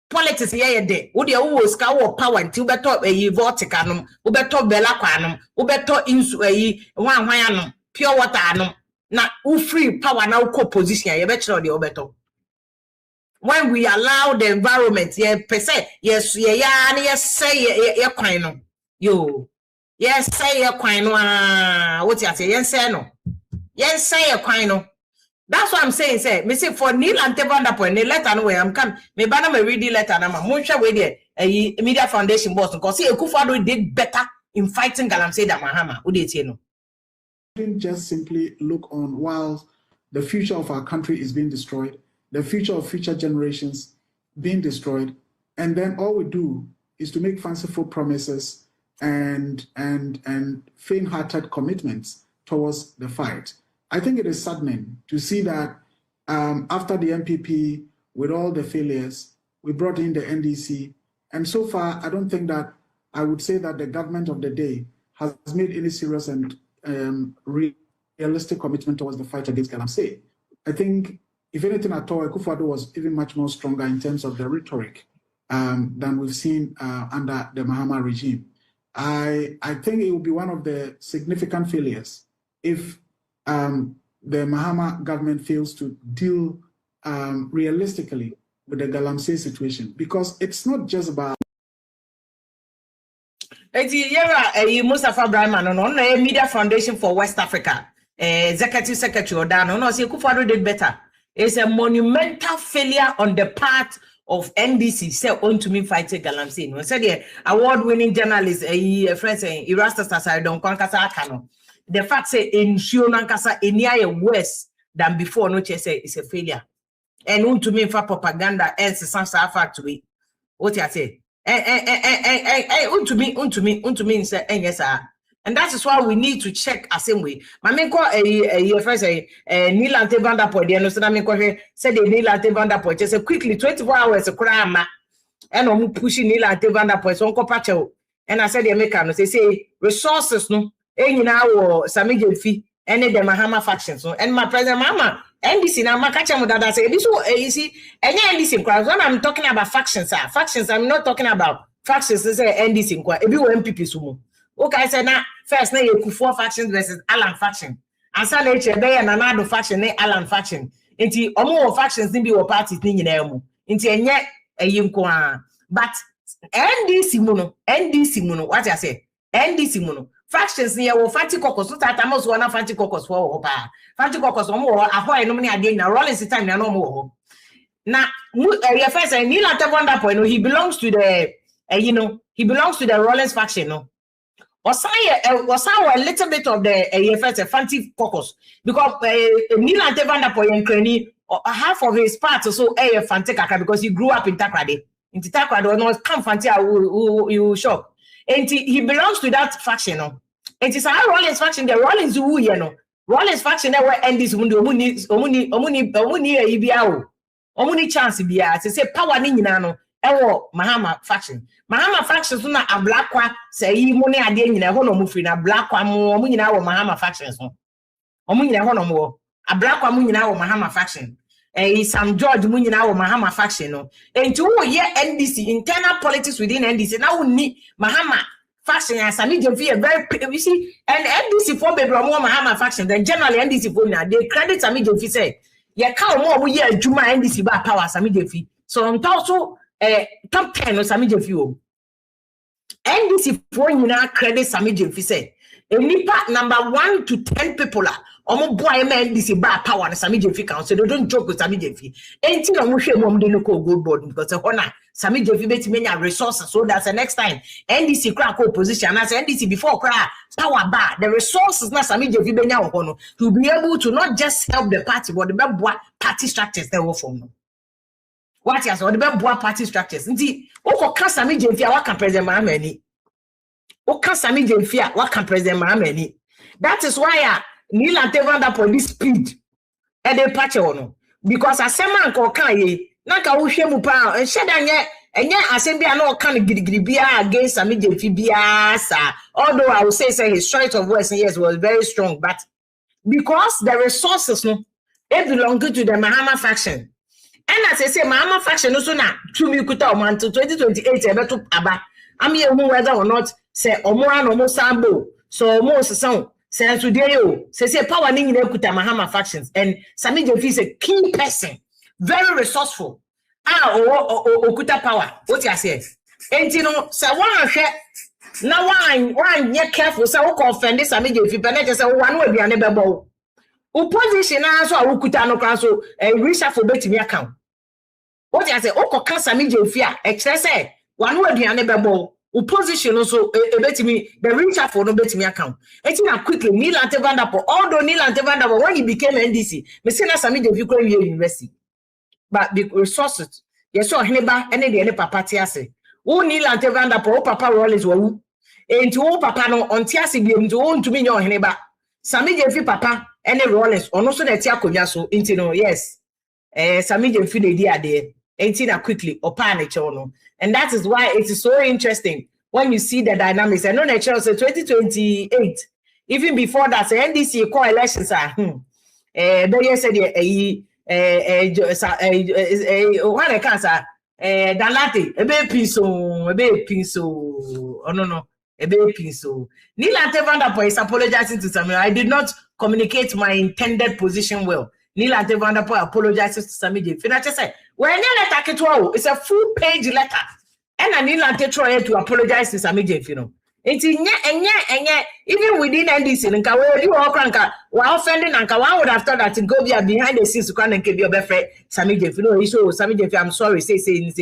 Politics, yeah, day. Would you always cow power until better a vorticanum, ubeto bella quanum, ubeto insu one wyanum, pure water anum, not free power now co-position, you bet you the obeto. When we allow the environment, per se, yes, say, yeah, quino. Yo, yes, say a quino. What you say? Yes, say no. Yes, say a quino. That's what I'm saying. Say, me say for Neil and Tevanda point, the letter no way I'm come. Me bana me read the letter. I'm a way there. A media foundation boss. Because see, Akufo-Addo did better in fighting Galamsey than Mahama. What do you say no? Didn't just simply look on while the future of our country is being destroyed. The future of future generations being destroyed, and then all we do is to make fanciful promises and faint-hearted commitments towards the fight. I think it is saddening to see that after the MPP, with all the failures, we brought in the NDC, and so far I don't think that I would say that the government of the day has made any serious and realistic commitment towards the fight against Galamsey. I think, if anything at all, Akufo-Addo was even much more stronger in terms of the rhetoric than we've seen under the Mahama regime. I think it will be one of the significant failures if the Mahama government fails to deal realistically with the Galamsey situation, because it's not just about. Mustafa Brahman on a media foundation for West Africa, executive secretary Odano. No, see, Akufo-Addo did better. It's a monumental failure on the part of NDC. Say on to me fighting Galamsey. No, said the award-winning journalist, friend saying Erastus aside don't Kankasa Akano. The fact say in Shionankasa in worse than before. No, say it's a failure. And on to me for propaganda and some fact to be. What you say? On to me say yes sir. And that is why we need to check the same way. Mame ko first Neil and Tevanda point there no so na me ko say the Neil and Tevanda point say quickly 24 hours crime and pushing Neil and Tevanda point so ko patch and I said the American say resources no now Sami Jefi and the Mahama factions no and my president mama NDC now my catch that say this you see any NDC when I'm talking about factions I'm not talking about factions say NDC every MPP sumo okay I said now first na you 4 factions versus Alan faction and say na be na another faction na Alan faction nti omo factions ni bi wo parties ni nyina mu nti enye eyinko a but NDC muno what I say NDC muno factions ni wo fanti caucus so tatamos wo na fanti caucus for wo pa fanti caucus omo wo ahoy no me ade na Rollins time na no mo wo na your first Neil Atevanda point no he belongs to the he belongs to the Rollins faction no was a little bit of the first fanti caucus because Neil Atevanda point half of his part so fanti kaka because he grew up in Takrade. In Takrade no come fanti you shock. And he belongs to that faction no. It is a Rollins faction the Rollins who you know. Rollins faction that were end this mundo omuni ibiao. Omuni chance bia say power ni nyina no ewo Mahama faction. Mahama faction so na ablakwa say yi mu ne ade nyina ho no mu free na ablakwa mu nyina wo Mahama factions no. Omu nyina ho no mu ablakwa mu nyina wo Mahama faction. Sam George mu nyina wo Mahama faction no. Enti wo ye NDC internal politics within NDC na wo ni Mahama faction and Sami Jefi very you see and NDC for baby mo Mahama faction then generally NDC for na they credit Sami Jefi say ye ka mo ye adwuma NDC ba power Sami Jefi so on also top 10 no Sami Jefi o NDC for nyina credit Sami Jefi say nipa number 1 to 10 people are omo boy NDC ba power na Sami Jefi council they don't joke with Sami Jefi enti na mo hwe mo de no ko GOLDBOD because hona Sami Jefi betimi nya resources so that's the next time NDC crack opposition as NDC before crack power bar the resources na Sami Jefi benya wo no to be able to not just help the party but the beboa party structures they wo from no what is all the beboa party structures nti o ko Sami Jefi a waka president Mahamani o ka Sami Jefi a waka president Mahamani that is why Neil Atevanda for this speed e dey patch no because asema nko kan ye na ka wo hwe mu pa enye asem bia na o kan gidigidi bia against Sami Jefi bia sa although I would say his choice of words yes was very strong but because the resources no they belong to the Mahama faction and as I say Mahama faction no so na tumi kuta o man to 2028 e beto aba am ye hu whether or not say omo an omo sambo so omo sesan say today o say power ni nyina kuta Mahama factions and Sami Jefi is a key person very resourceful okuta power what you say enti no say wan hwe na wan ye careful say wo offend Sami Jefi pe na je say wo wan aduane bebo opposition na so akuta no kan so reshuffle betimi account what you say o ko Sami Jefi a kire say wan aduane bebo opposition also betimi the reshuffle no betimi account enti na quickly Neil Atevanda although Neil Atevanda when he became NDC me say na Sami Jefi go university but the resources yes so heneba ene de ne papa ti ase wo Neil Atevanda o papa Rollins wo enti wo papa no onti ase bi enti wo ntumi nya heneba Sami Jefi papa ene Rollins ono so na ti akonya so enti no yes Sami Jefi na di ade enti na quickly opa na che no and that is why it is so interesting when you see the dynamics and no na che so 2028 even before that NDC call elections are they said what I can say Dalate ebe pinso oh no ebe pinso Neil Atevanda is apologizing to Sami. I did not communicate my intended position well. Neil Atevanda apologizes to Sami Jefi. Finish say when you letter ketwa it's a full page letter and Neil Atevanda to apologize to Sami Jefi no. It's enye even within NDC nka we you all nka wa offending nka one would have thought that it go be behind the scenes to can nke be obefre Sami Jefi no issue Sami Jefi I'm sorry say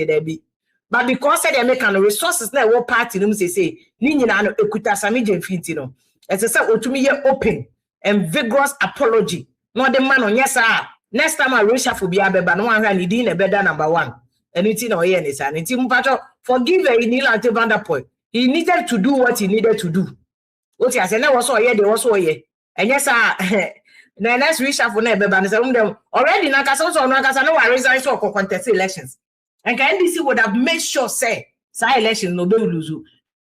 there be but because they make an resources na wo party no say ni nyina no ekuta Sami Jefi nti no as say otumi ye open and vigorous apology no the man on yes next time I reshuffle be abeba no one ni din e beda number 1 anything no here ni say nti mpacho forgive Neil Atevanda point. He needed to do what he needed to do. What he said, was so here, they was so here. And yes, the next reshuffle never ban them already. Nakasa so Nakasa no resign so contest elections. And NDC would have made sure say election no be lose.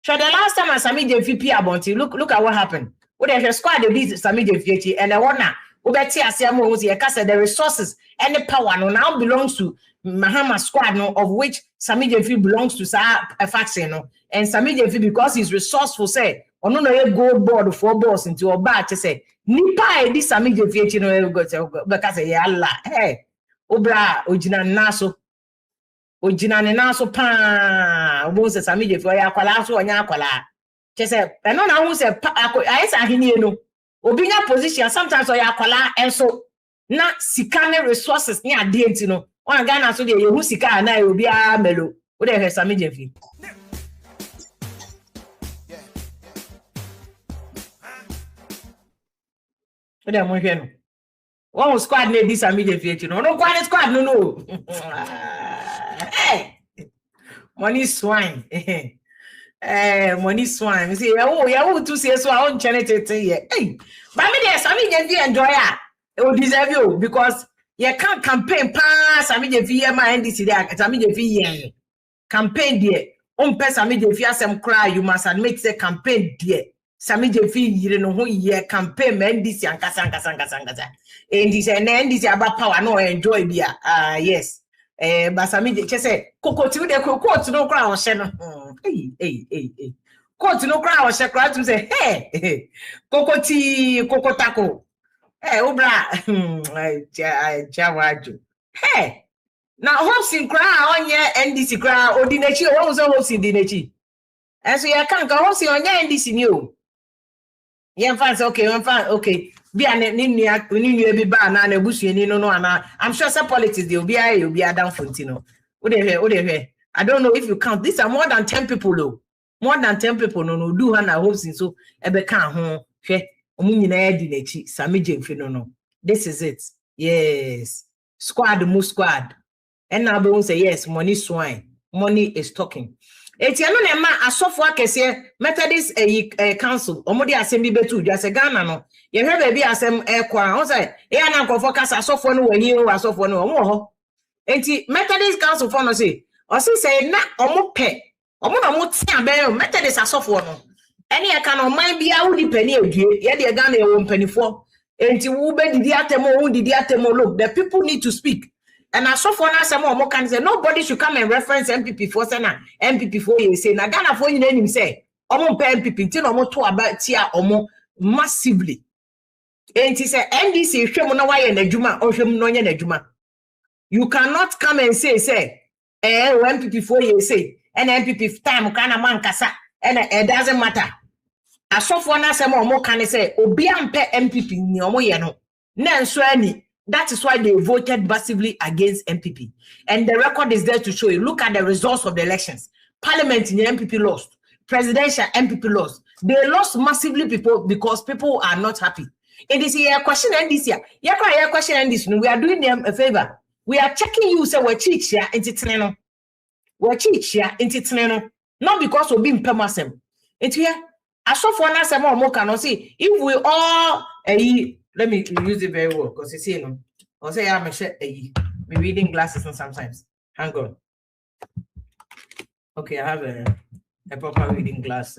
So the last time Sami JVP abonti, look at what happened. What the squad they beat Sami JVP and the one now. Ubeti Asiamo was here because the resources and the power now belongs to Mahama squad, no, of which Sami JVP belongs to a faction, no, and Sami JVP because he's resourceful say, or no GOLDBOD 4 balls into a batch say, Nipa this Sami JVP no go because Allah, hey, Obra Ojina Naso. Ojinane na so pa obo se Sami JVP ya kwala so onya kwala chese eno na hu se ayesa ahini no obi nya position sometimes o ya kwala enso na sika ne resources ni ade enti no on Ghana so de ye hu sika na obi a melo wo de Sami JVP o de mo hwe no one squad na di Sami JVP no no kwale squad no Hey, money swine. Money swine. You see, you to say so. I won't challenge it here. Hey, but me there, Sami JVP enjoy it. It will deserve you because you can't campaign pass Sami JVP my NDC there. Sami JVP campaign there. Sami JVP asem cry. You must admit say campaign there. Sami JVP you know who ye campaign NDC and kasa. NDC and NDC about power no enjoy beer. Yes. But Sami just say Coco to the court no crown channel. Hey. Court no crown cry to say, hey, Coco tea, Coco taco. Hey, Obra, Jawaju. Hey, now hosting crown on your NDC crown or Dinechi, or was hosting Dinechi. And so you can't go hosting on your NDC new. Yeah, fine, okay. Be an Ninia, be ban and a bushy, no, I'm sure some politics they'll be a down Fontino. Whatever. I don't know if you count. These are more than 10 people, though. More than 10 people, no, do Hannah hosting so Ebeka home. Sami JVP, no. This is it. Yes. Squad, move squad. And now they say, yes, money swine. Money is talking. Etiano nema asofo akese Methodist council omodi asem bi betu just Ghana no ye hwe ba bi asem ekwa o say e na nkofo kasa asofo no wani o asofo no omo ho enti Methodist council for no say o say na omo pe omo na mo ti aben Methodist asofo no ene ye ka no man bia wo di pani adue ye de Ghana ye wo mpanifo enti wo be didi atemo look the people need to speak. And I saw for now some more can say nobody should come and reference MPP for Sena MPP for you say na Ghana for you name him say omo MPP tin omo to about tia omo massively. And he say NDC hwem na why na adwuma ohwem no nya na adwuma. You cannot come and say MPP for you say and MPP time kana man kasa and it doesn't matter. I saw for now some more can say obi ampe MPP ni omo ye no na nso ani. That is why they voted massively against MPP. And the record is there to show you. Look at the results of the elections. Parliament in the MPP lost. Presidential MPP lost. They lost massively because people are not happy. In this year, question NDC. Question NDC. We are doing them a favor. We are checking you, say we're cheat here into Teneno. We're cheat here into Teneno. Not because we're being permissive. It's here. I saw for us more can see if we all let me use it very well because you see, I'll say I'm my reading glasses and sometimes. Hang on. Okay, I have a proper reading glass.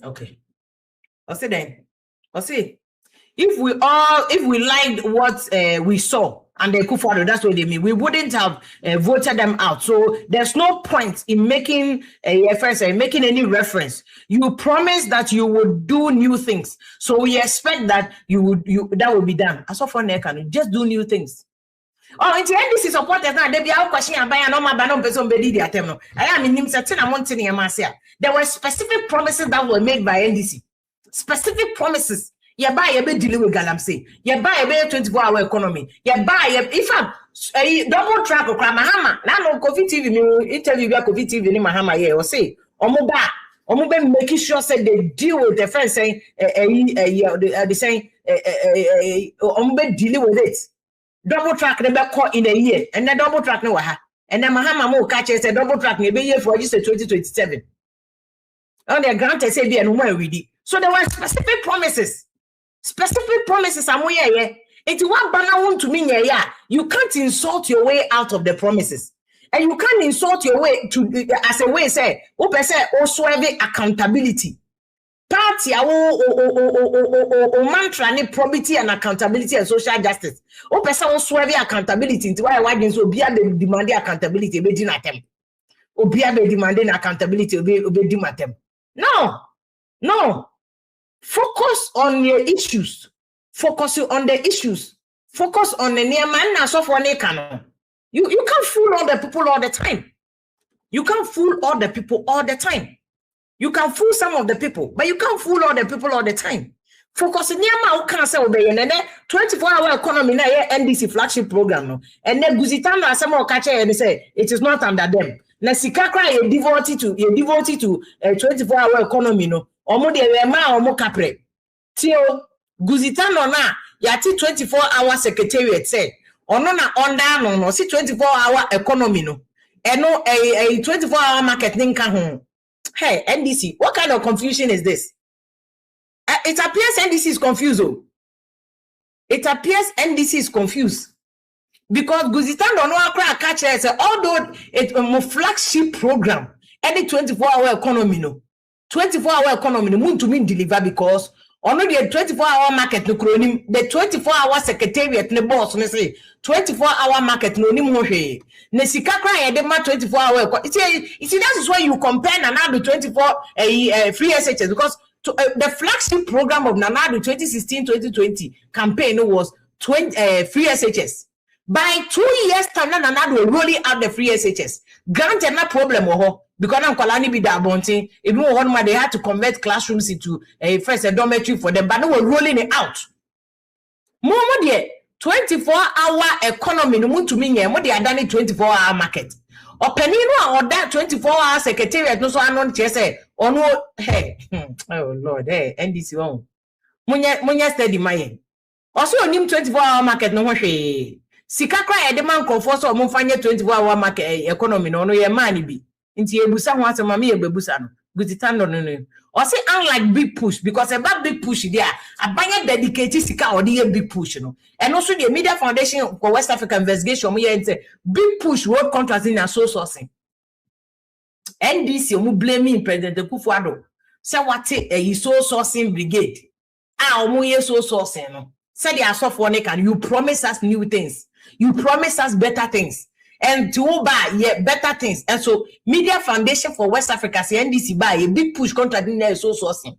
Okay. I'll say then. I'll say if we liked what we saw and they could follow, that's what they mean. We wouldn't have voted them out. So there's no point in making making any reference. You promised that you would do new things. So we expect that that will be done. As of now, can just do new things. Oh, into NDC supporters now, they be out questioning about no man person be the attempt. I am in him certain amount in Yamasia. There were specific promises that were made by NDC. Specific promises. You buy a bit dealing with Galamsey. You buy a better 24-hour economy. You buy if I'm double track or Mahama. Now no COVID TV interview about COVID TV in Mahama here or say Omoba making sure say they deal with the friends saying they saying Omoba dealing with it. Double track never caught in a year and then double track no ha. And then Mahama mo catch a double track maybe year for just 2027. On the grant say be no more ready. So there were specific promises. Specific promises are yeah. It's what banner want to mean, yeah. You can't insult your way out of the promises. And you can't insult your way to as a way say, open say also having accountability. Party o mantra ni probity and accountability and social justice. Open say also having accountability. Into why so obia be demanding accountability be din atem. Obia be demanding accountability be din atem. No. Focus on your issues. Focus on the issues. Focus on the near man na so for nekano. You can't fool all the people all the time. You can't fool all the people all the time. You can fool some of the people, but you can't fool all the people all the time. Focus on Yama who can't say obey and then 24-hour economy na NDC flagship program no. And then Guzitano as some more catch and say it is not under them. Na sikakra you devoted to 24-hour economy no. Omo de ma omo kapre. Tio Guzitano na yati 24-hour secretariat say ono na under no see 24-hour economy no. And no a 24-hour market ninka home. Hey, NDC, what kind of confusion is this? It appears NDC is confused. It appears NDC is confused. Because Guzitano no akra catch say although it's a flagship program, any 24-hour economy no. 24-hour economy no moon to mean deliver because only the 24-hour market no kronim the 24-hour secretariat ne boss ne say 24-hour market no nim ho hwe ne sika kra ye de ma 24-hour you see that is why you compare Nanado 24 free SHS because the flagship program of Nanado 2016-2020 campaign was free SHS. By 2 years time Nanado rolling out the free SHS. Granted na problem because I'm calling be that bunting. Even one they had to convert classrooms into a dormitory for them, but they were rolling it out. More 24-hour economy no to me more they are done 24-hour market. Or penino or that 24-hour secretariat no so anon say or no hey oh Lord hey NDC on. Munya steady my also nim 24-hour market no hwe. Sikakra e demand comfort so mo fanye 24-hour market economy no ye man bi. Inti ebusa ho asema me ebusa no Guzitano no or say unlike big push because about big push there abanya dedicated sika or the big push no and also the media foundation for West Africa investigation we say big push road contracts in so sourcing NDC mu blaming President Kufuado say what a so sourcing brigade omo ye so sourcing no say they are soft one can you promise us new things, you promise us better things and to buy better things. And so Media Foundation for West Africa say NDC buy a big push contract in there so sourcing.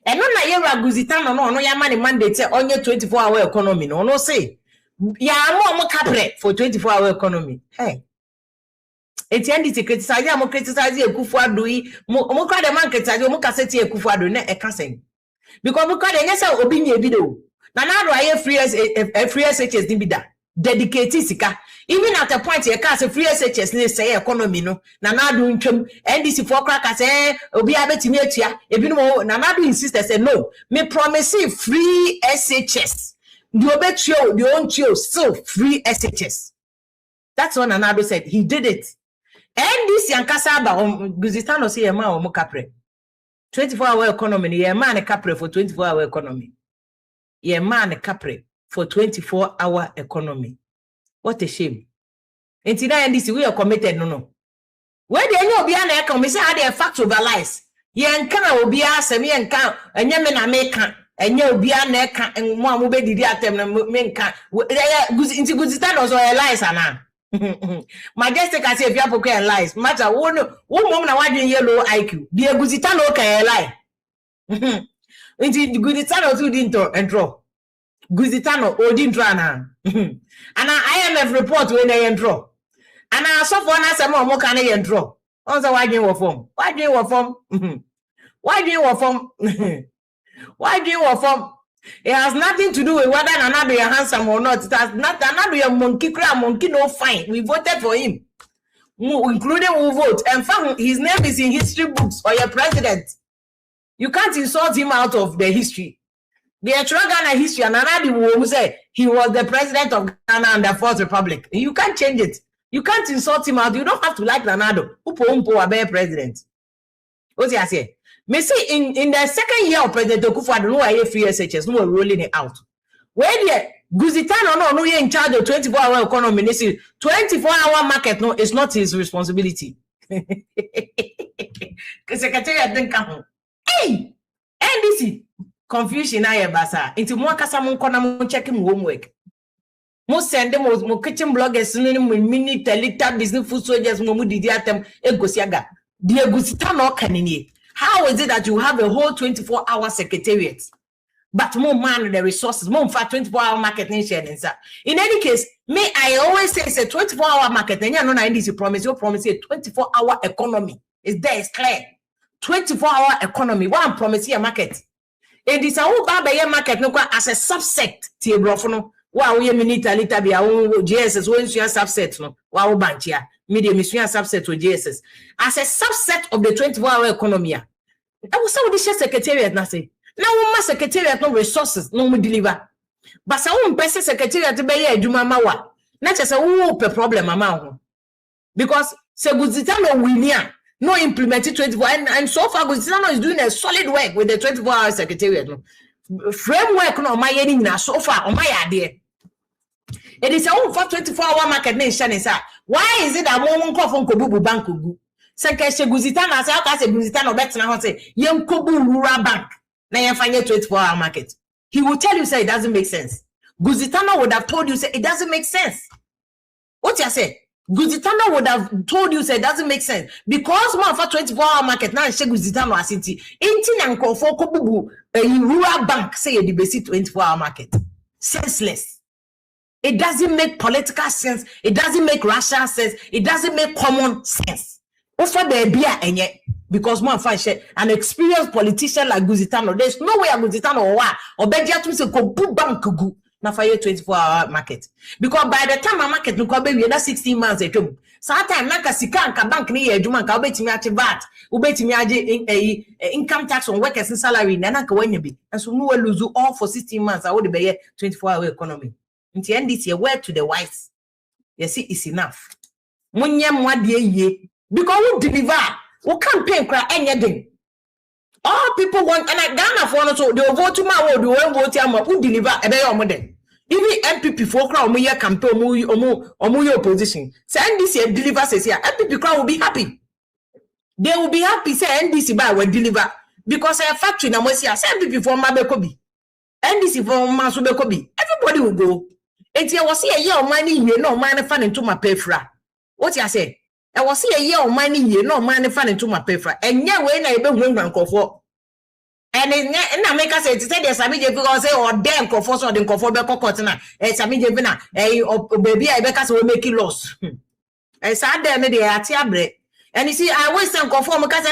And no na yera Guzitano no ya money mandate say on your 24-hour economy no say ya mo capre for 24-hour economy. Hey. It's NDC criticize ya mo criticize Ekufuado yi mo kwa de man criticize mo kaseti Ekufuado na e kasen. Because mo kwa de nya say obi nye video. Na na do aye free SHS ni bi da. Dedicated sika. Even at a point you can say free SHS say economy no na do ntwam NDC for crack say obi abetimi atua ebinom na do insist say no me promise free SHS the obetio the ontio still free SHS. That's what Nanado said. He did it. NDC ankasa ba Guzitano say e ma o mo kapre 24-hour economy ye ma ne kapre for 24-hour economy ye ma ne kapre for 24-hour economy. What a shame. Until NDC, we are committed, no. Where the any obi na come, say how they fact over lies. Ye nka obi asem ye nka enye me na me ka enye obi na ka mo amobe didi atem na me nka nti Guzitano so lies ana. Majestic as if you are lies. Matter wo mom na wadwen yellow IQ. The Guzitano ka lie. Nti Guzitano too didn't entro. Guzitano odin drana. And IMF report when they entro. And I saw for us more can they entro. Also, why do you form? Why do you form? Why do you form? Why do you form? It has nothing to do with whether Nanado is handsome or not. It has not Nanado a monkey no fine. We voted for him, including who vote. And fact, his name is in history books or your president. You can't insult him out of the history. The actual Ghana history, and Nanado will say he was the president of Ghana and the Fourth Republic. You can't change it. You can't insult him out. You don't have to like Nanado. Upo abe president. What's he say? Me see in the second year of President Kufuado, no I free SHS, no rolling it out. Where Guzitano no in charge of 24-hour economy. 24-hour market no is not his responsibility. Secretary didn't come. Hey, NDC confusion I basa. Into more kasamun kona mo checking homework. Most send them mo kitchen bloggers mini telita business food soldiers mo didi atem egosiaga. The Guzitano kanini. How is it that you have a whole 24-hour secretariat? But more man the resources, more for 24-hour market nation. In any case, I always say it's a 24-hour market, and you know NDC promise, you promise a 24-hour economy. It's there, it's clear. 24-hour economy. One promise here market. And this whole baba market no as a subset to brofono. Wow, we minute a little bit GSS when you subset no. Wow, bank here. Medium is subset to GSS. As a subset of the 24-hour economy. I was so this secretariat na say. Now we must secretariat no resources no we deliver. But some person secretariat to be adwuma mawa. Na just a per problem amount. Because se Guzitano winia no implemented 24 and so far Guzitano is doing a solid work with the 24-hour secretariat. Framework no my na so far on my idea. It is a for 24-hour market nation is why is it that one call from Kobubu Bank Kugu? Secretary Guzitano as I say Guzitano bet na say yem Kobu Rural Bank. Now you find a 24-hour market. He will tell you say it doesn't make sense. Guzitano would have told you say it doesn't make sense. What you say? Guzitano would have told you say it doesn't make sense because one for 24-hour market now she Guzitano asiti. Inti na nkofo kobubu rural bank say the basic 24-hour market. Senseless. It doesn't make political sense. It doesn't make rational sense. It doesn't make common sense. Also there be a because man find an experienced politician like Guzitano. There's no way a Guzitano or Bedia to say go bank go na for 24-hour market. Because by the time a market no go be 16 months ago. So that time naka sika anka bank ni edwuma nka obetimi ache VAT, obetimi age income tax on workers and salary na naka wanya bi. And so no lose all for 16 months I would be 24-hour economy. Until NDC word to the wise. You see it's enough. Munyam wadie ye because we deliver. We campaign cry anything. All people want and I Ghana for so they vote to my word, we vote who deliver a better model. Even MPP for crowd me campaign or opposition. Say NDC deliver says here. MPP crowd will be happy. They will be happy say NDC by will deliver. Because I factory na say MPP for Mabekobi. NDC for Masubekobi. Everybody will go. And here was here a year of money here, no money fan into my pay fra. What you say? I was see a year of money here, no money fan into my paper. And yeah, when I be one for. And I make us say there's a media because say or damn conforce or the conform cotton. It's a media vina, baby, I because will make it loss. I sat there and they are tiabre. And you see, I always say conform because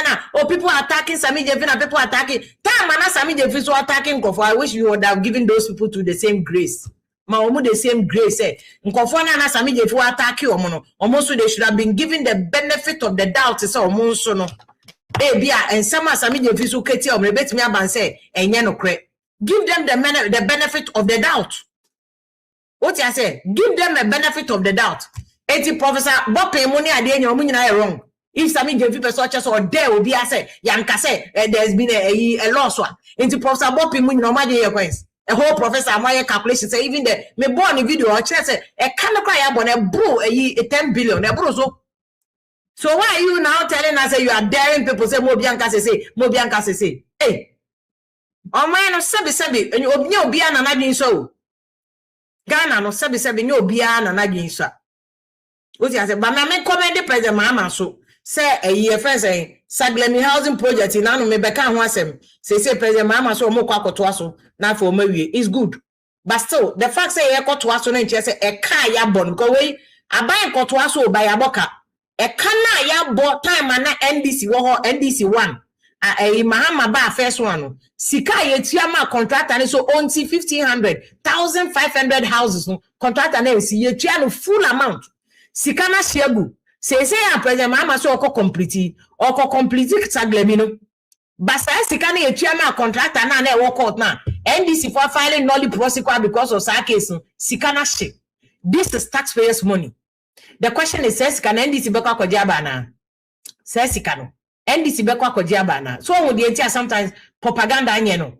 people are attacking Sami Jevina, people attacking. Time and Sami Jevina attacking conform. I wish you would have given those people to the same grace. The same grace nkofona na sami je fu attack you almost they should have been given the benefit of the doubt so almost no bia and some sami je fi so keti o me betimi aban say enye no kre give them the benefit of the doubt. What you say? Give them a benefit of the doubt. Eti Professor Bope money ade nya omu nyina wrong. If sami je fi person chese or there will be say yanka say there's been a loss one. Eti Professor Bope money no ma dey coins. A whole professor my calculation say even the me born in video or say a can cry about a bro a 10 billion a bro so why are you now telling us that you are daring people say Mobianka say hey oh man no sebi and you obi an na so Ghana no sebi no obi an na so what you say but me comment the president mama so say a year friend say Saglemi housing project in anu me beka ho asem say president mama so mo kwakoto aso na for mawie is good but still the fact say e koto aso na nche say e ka ya bon because we aban koto aso ba ya boka e ka na ya bo time na NDC wo ho NDC 1 Mahama ba first one sika ye tiama contractor ni so only 1500 houses no contractor na si ye tia no full amount sika na shegu say a president mama so oko complete Saglemi no basa sika na ye tiama contractor na work out na NDC for filing nolly prosecutor because of that case sika na she. This is taxpayers money. The question is says can NDC beka kwajiaba na says sika no NDC beka kwajiaba na so we dey sometimes propaganda anye no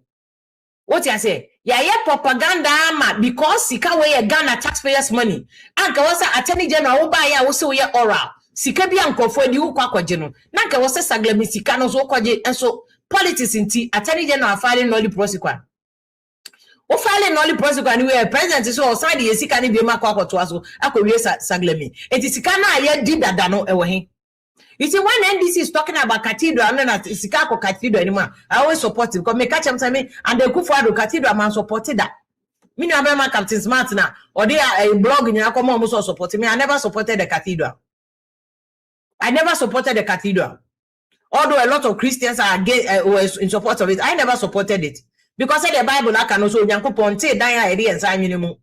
what you say Yeah, propaganda ama because sika we Ghana taxpayers money. Anka wasa attorney general wo ba ya wo se we oral. Sika bi ankofo di wo kwakwaje no. Na anka wasa saglemi sika no so kwaje enso politics inti attorney general filing no prosecute. O filing no prosecute ni we president so side ye sika ni bi ma kwakoto aso akowie saglemi. Enti sika na ye di dada no ewo he. You see, when NDC is talking about cathedral, I'm not Sikako cathedral anymore. I always support it because me catch them and they go for the cathedral, man supported that. Me never my Captain Smart now, or they are a blog in your common also supporting me. I never supported the cathedral. I never supported the cathedral. Although a lot of Christians are was in support of it, I never supported it because in the Bible I can also ponte die idea and sign minimum.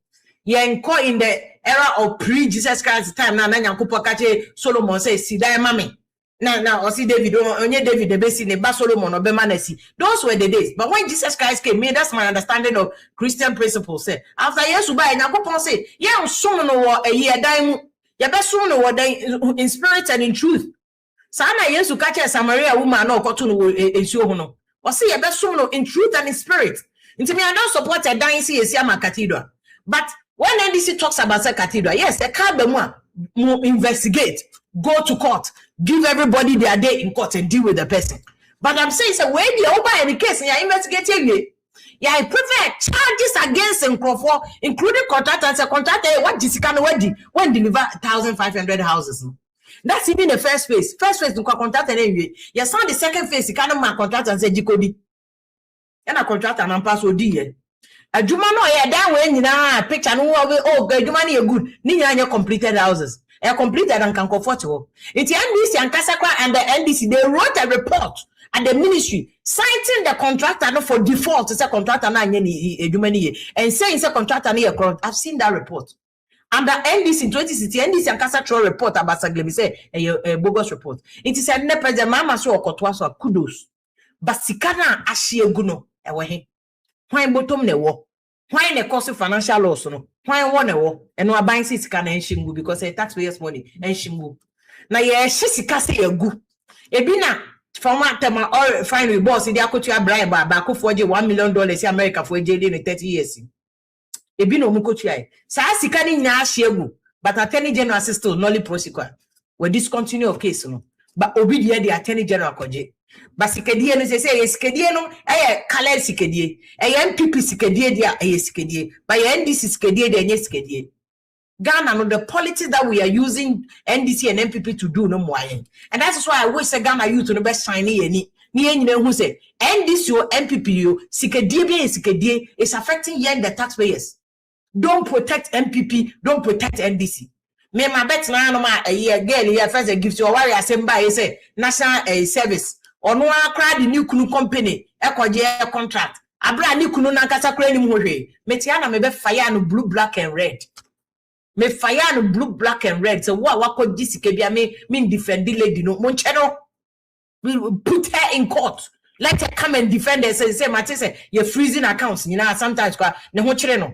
Yenko in the era of pre-Jesus Christ time now, Yankupo Kache Solomon says, see die mommy. Now, or see David, only David, the best in the Solomon or Bemanesi. Those were the days. But when Jesus Christ came, that's my understanding of Christian principles. Say after years, buy and I say, yeah, soon or a year dime, ya best soon or in spirit and in truth. Sana years to catch a Samaria woman or cotton in Shohono. Or see a best soon in truth and in spirit. Into me, I don't support a dying see a Siama cathedral. But when NDC talks about a cathedral, yes, a carbon investigate, go to court, give everybody their day in court and deal with the person. But I'm saying, so when you over any case, you're investigating it. Yeah, I prefer charges against him, including contractors. A contractor, what this kind of when deliver 1,500 houses. That's even the first phase. First phase, you can contract anyway. You saw the second phase, you can't contract and say, Jikodi. And a contractor and pass OD. A Jumano, yeah, that way, you know, picture, oh, Jumani, good. Nina, completed houses. Completed and can comfortable. It's NDC and Kasakwa and the NDC, they wrote a report at the ministry citing the contractor for default to say contractor and saying it's a contractor. I've seen that report. And the NDC in 2060, NDC and Kasakwa report about Saglemi say a bogus report. It is a president mama so okotwa kudos. But sikana ashieguno ewehe. Why bottom ne wo? Why ne cause financial loss no? Why one wo? And no buying sika na enshingu because a taxpayers money enshingu. Na ye sika say egu. Ebina from what tema all fine with boss they akotu abraya ba ko for $1 million in America for jail in 30 years. Ebina omukotu ai. Sa sika ni nya ahegu but attorney general still nolly prosecute. We discontinue case no. But obi the attorney general koje. But sikedie no say sikedie no kale sikedie MPP sikedie dia sikedie but NDC sikedie dia nye sikedie. Ghana no the politics that we are using NDC and MPP to do no more. And that is why I wish the Ghana youth no be shiny any ni who say NDC or MPP sikedie is affecting young the taxpayers. Don't protect MPP, don't protect NDC. Me my bet na no ma girl here first gift your warrior assemble say national service ono akra the new kunu company ekoje contract abra ni kunu na nkasa kra ni hwe metia na me be fire no blue black and red me fire no blue black and red so wa wakodi sike bia me defend lady no mo nche no we put her in court let her come and defend her say mate say you freezing accounts you know sometimes kwa ne ho kire no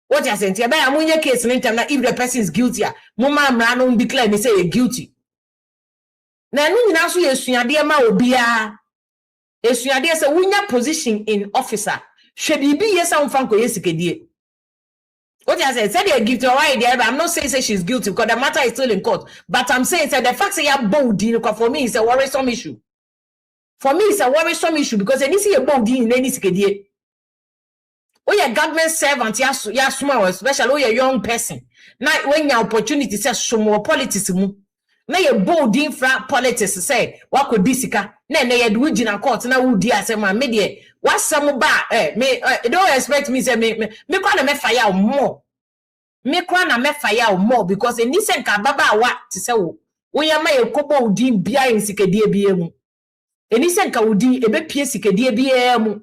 what you say ntia be amunye case in time na if the person is guilty mama mra no declare me say you guilty. Na nu nyina so yesuade ma obia esuade say wunya position in officer hwe bibi yesa umfa ko yesikadie. What I said they give to her idea, but I'm not saying say she's guilty because the matter is still in court, but I'm saying that the fact say you bold for me is a worrisome issue. For me it's a worrisome issue because any see a bold in any sikadie. Oh yeah, government servant ya small especially oh yeah young person. Now when your opportunity says some more politics mu na ye bold infra politics say what could disika na ye do gina court na wudi asema me de wasam ba me don't expect me say me kwa na me fire more me kwa na me fire more because any sen ka baba wa ti say wo ye ma ye kobo udi bia insikadie bia mu any sen ka udi ebe pie sikadie bia mu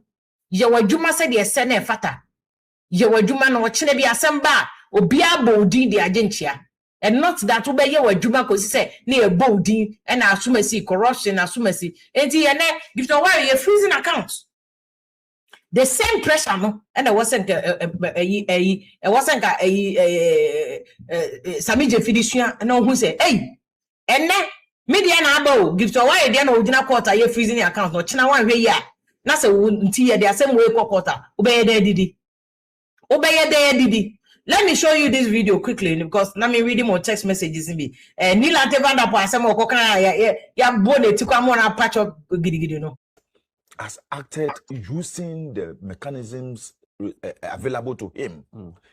ye wadwuma se de se na efata ye wadwuma na wo kire bia asem ba obi abodi de agentia. And not that obey your Juma because say near body and assumasi corruption, assumasi. And give to worry a freezing account. The same pressure, no, and it wasn't a Samija Fiducia, no, who say, hey, and then Median Abo give to worry then original quarter, you're freezing account, no China 1 way, yeah. Na se unti the same way kokota. Obey there didi. Obey there didi. Let me show you this video quickly because let me read more text messages in me. Nila tevanda po asemo kokana ya bone tikwa mona patch up gidi no. Has acted using the mechanisms available to him,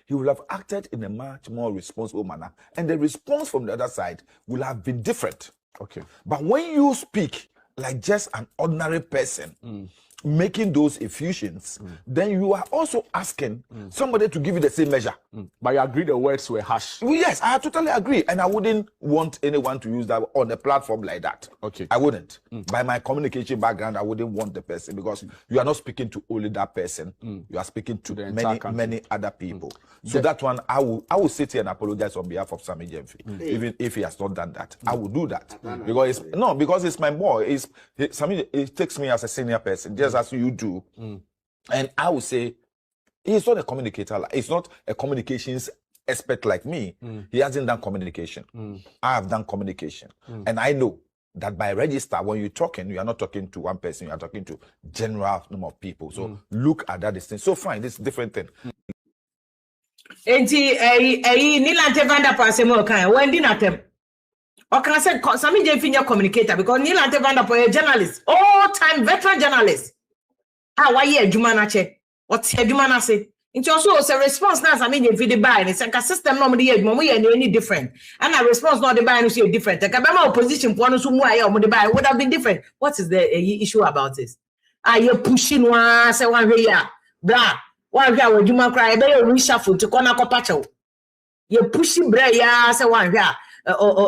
he will have acted in a much more responsible manner, and the response from the other side will have been different. Okay. But when you speak like just an ordinary person, making those effusions, then you are also asking somebody to give you the same measure. But you agree the words were harsh. Well, yes, I totally agree. And I wouldn't want anyone to use that on a platform like that. Okay. I wouldn't. By my communication background, I wouldn't want the person because you are not speaking to only that person. You are speaking to many other people. So that one, I will sit here and apologize on behalf of Sammy Jemfi. Even if he has not done that, I will do that. Because it's my boy. Sammy, it takes me as a senior person, just as you do. And I will say, he's not a communicator. He's not a communications expert like me. He hasn't done communication. I have done communication. And I know that by register, when you're talking, you are not talking to one person, you are talking to general number of people. So look at that distance. So fine, this is a different thing. Enti nilante vanda po asemo kan wendi na tem. O kan say Sammy Jemfi communicator because nilante vanda po a journalist, all time veteran journalist. Why ye adwuma na che? What's adwuma na say? Nti also say response na Sammy Jemfi dey buy ni say system no mo dey adwuma mo ye any different. And a response no dey buy no say different. Ka be ma opposition po no so mu aye o mo dey buy would have been different. What is the issue about this? You pushing one say one way ya. Bra one hwa wadwuma kra e be you reshuffle to corner ko pacho. You pushing bra ya say one hwa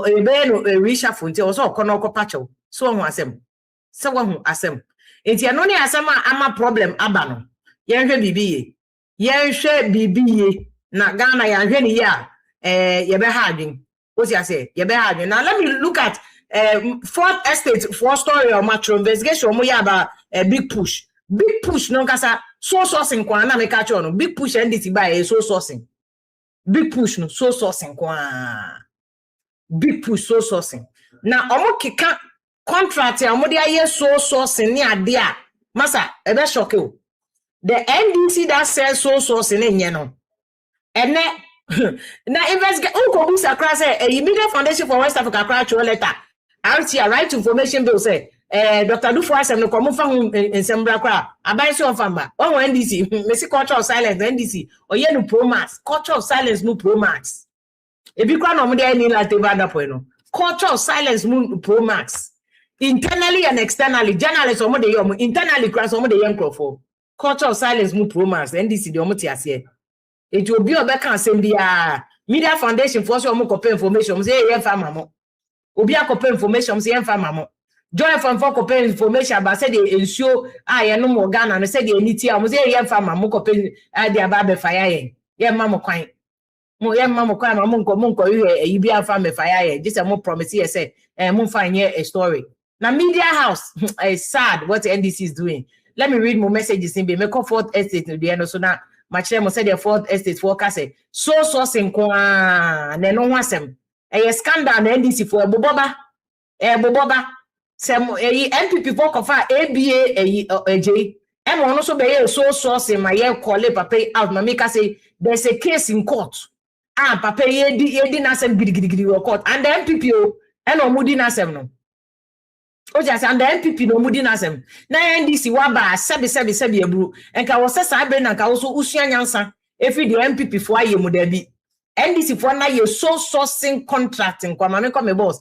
e be no reshuffle nti also corner ko pacho. So hu asem. Se wa hu asem. Nti ano ne asem ama problem aba no. Yenhwe bibiye. Yenhwe bibiye na Ghana yenhwe ni ya ye be ha adwen. What you say? Ye be ha adwen. Now let me look at fourth estate for story or match investigation mo ya about big push. Big push no kasa so sourcing kwa na me catch on. Big push NDC buy so sourcing. Big push no so sourcing kwa. Big push so sourcing. Na omo keka contract ya omo dey so sourcing ni ade a masa e be shock you. The NDC that says so sourcing enye no. Ene na investigate unko busa kra say immediate foundation for West Africa kra cho letter. RTI right to information bill say Dr. Dufo asem no komo fa hu ensembra kra abai so famba on NDC mesi culture of silence NDC oye no pro max culture of silence no pro max e bi kwa no mo dey ni la teba da point no culture of silence no pro max internally and externally journalists omo dey yo internally kra so omo dey yen crofo culture of silence no pro max NDC dey omo ti ase e ti obi obeka asem bia media foundation for so omo copy information mo say yen fa mamo obi akope information say yen fa mamo joy from for copy information about say dey ensure no mo Ghana no say dey aniti am say yen fa mamo copy dey aba be fire yen mamo kwan mo yen mamo kwan mamo nko yi bi afa me fire yen just mo promise here say mo fa nye a story na media house is sad what NDC is doing. Let me read more messages in be make fourth estate no dey no so na machere mo say the fourth estate forecast say so sourcing kwa na no wasem scandal na NDC for boboba sem MPP for kofa ABA AJ e mo no so be so sourcing my ye call papa out ma make say there's a case in court papa ye di na sem gidigidi court and the MPP e no mudi na sem no o just and the MPP no mudi na sem na NDC wa ba sebi eburu enka wo se sa be na ka wo so usua nyansa efi the MPP for aye mu da bi NDC for na ye so sourcing contracting kwa mame come boss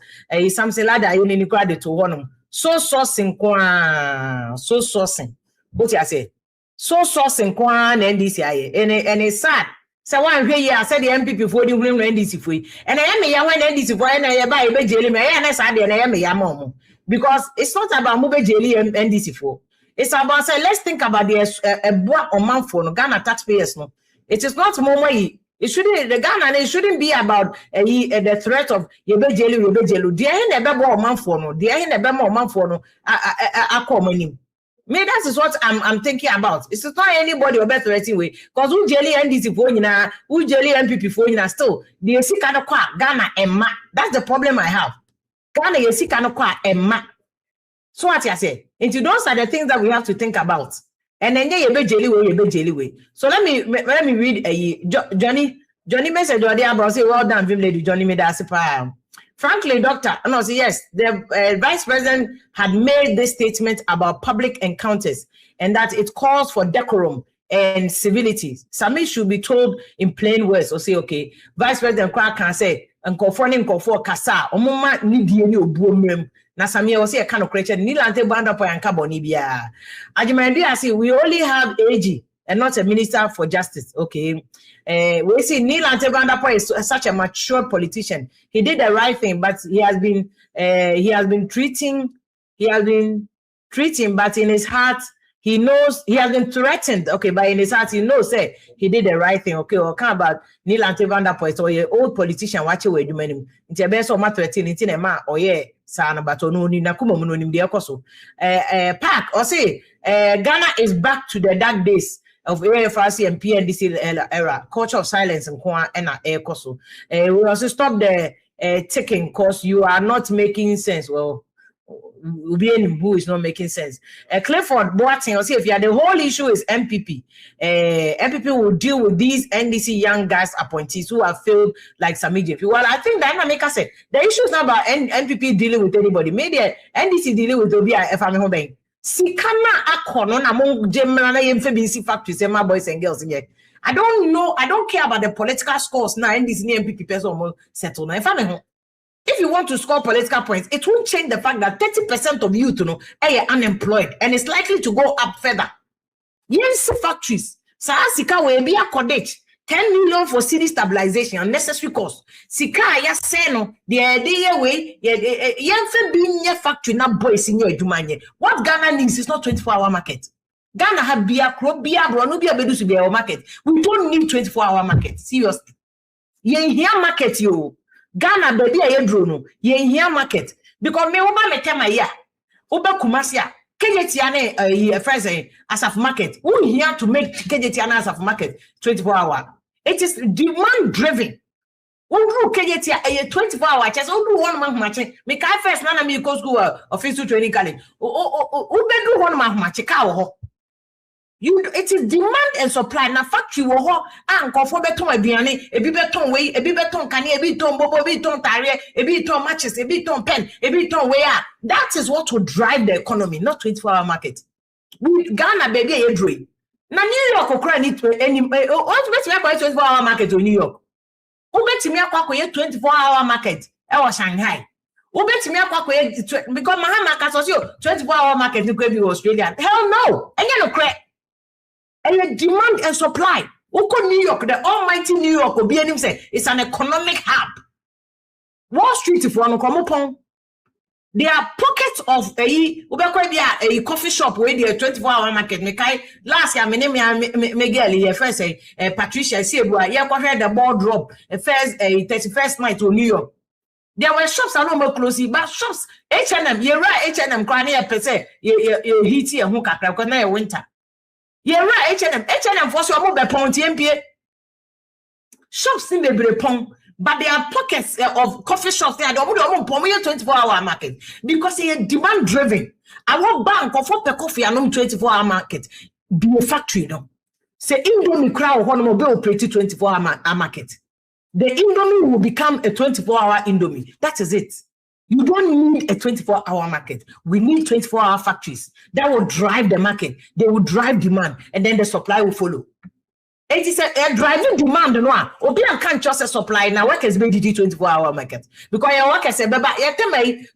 Samson Lada ye ni kwa de to honum so sourcing kwa so sourcing what you say so sourcing kwa na NDC aye and sad say one hwe ye say the MPP for the hunu NDC for and I am ya when NDC for na ye ba ye be jeli me ye na sad de na ye me ya mo because it's not about mo be jeli NDC for it's about say let's think about the boa oman for no Ghana taxpayers no it is not more money. It shouldn't be about the threat of yebejelu. Dia he nebe bo man for no. Dia he nebe mo man for no. Akomanim. Me that is what I'm thinking about. It's not anybody or better threatening way. Because who jelly NDC for nyina, who jelly MPP for nyina still. The yesi kana kwa Ghana emma. That's the problem I have. Ghana yesi kana kwa emma. So what you say? Into those are the things that we have to think about. And then you be jelly way. So let me read a Johnny message or the about say well done, lady Johnny made us. Frankly, Doctor, no, say yes, the Vice President had made this statement about public encounters and that it calls for decorum and civility. Some should be told in plain words or say, okay, Vice President can say, and conforming for Kasa, or Mama Nidi any boom. Na Samia was a kind of creature, Nilante Banda po and Cabonibia. Ajimandi, I say we only have AG and not a minister for justice. Okay. We see Nilante Banda po is such a mature politician. He did the right thing, but he has been treating, but in his heart, he knows he has been threatened. Okay, but in his heart, he knows say he did the right thing. Okay, or come about Nilante Banda po is an old politician. Watch away, do many. It's a best of my 13 in ma or yeah. Sana batono ni nakuma muno ni mdia koso park or say Ghana is back to the dark days of AFRC and PNDC era, culture of silence and kwa ena air koso. We also stop the ticking because you are not making sense. Well, who is not making sense. Clifford Boateng, or say if you are the whole issue is MPP. MPP will deal with these NDC young guys appointees who have failed like Samiji. Well, I think Dynamica said the issue is not about MPP dealing with anybody. Maybe NDC dealing with Obia FMO Bank. Sikana akono among Gemana MFBC factories and my boys and girls in here. I don't know, I don't care about the political scores now. NDC MPP person settle now. If you want to score political points, it won't change the fact that 30% of youth are unemployed and it's likely to go up further. Yes, factories. Sika will be a cottage. 10 million for city stabilization, unnecessary cost. Sika ya seno, the idea way, yeah, factory na boys in your dumanye. What Ghana needs is not 24-hour market. Ghana have beer, crop, beer, bro, no beer, bedu to be our market. We don't need 24-hour market. Seriously. Yeah, here market you. Ghana baby a drone ye here market because me oba metema ya oba kumasia kejetiane a as of market who here to make kejetiana as of market 24-hour. It is demand driven. Who kejetia a 24-hour just only 1 month matching me kai first na me go school official training college o be do 1 month match ka ho. It is demand and supply. Na factory wo ho anko fo beton aduane, ebi beton we, ebi beton kani, ebi ton bobo, ebi ton tare, ebi ton matches, ebi ton pen, ebi ton we. That is what will drive the economy, not 24-hour market. We Ghana baby e dre. Na New York okra ni any what bet me about 24-hour market in New York. Who bet me akwa 24-hour market e was Shanghai. Who bet me akwa because Mahama Kasosio 24-hour market ni be Australia. Hell no. And you no crack. And demand and supply. Oko New York, the almighty New York, will be any say it's an economic hub. Wall Street, if one come upon, there are pockets of a coffee shop where they 24-hour market. Mekai last year, my name Miguel, first Patricia, see the ball drop first 31st night to New York. There were shops are no more closely, but shops H&M, you're right, H&M crying per se, you heat here, who can now winter. Yeah, right, H&M for so more TMPA. Shops in the pong, but there are pockets of coffee shops there. Don't 24-hour market because they are demand driven. I want bank of for coffee and 24-hour market. Be a factory, no. Say Indomie crowd one mobile pretty 24-hour market. The Indomie will become a 24-hour Indomie. That is it. You don't need a 24-hour market. We need 24-hour factories that will drive the market. They will drive demand, and then the supply will follow. It is a driving demand. No, Obi can't just a supply now. Work is made 24-hour market because your work is a baba.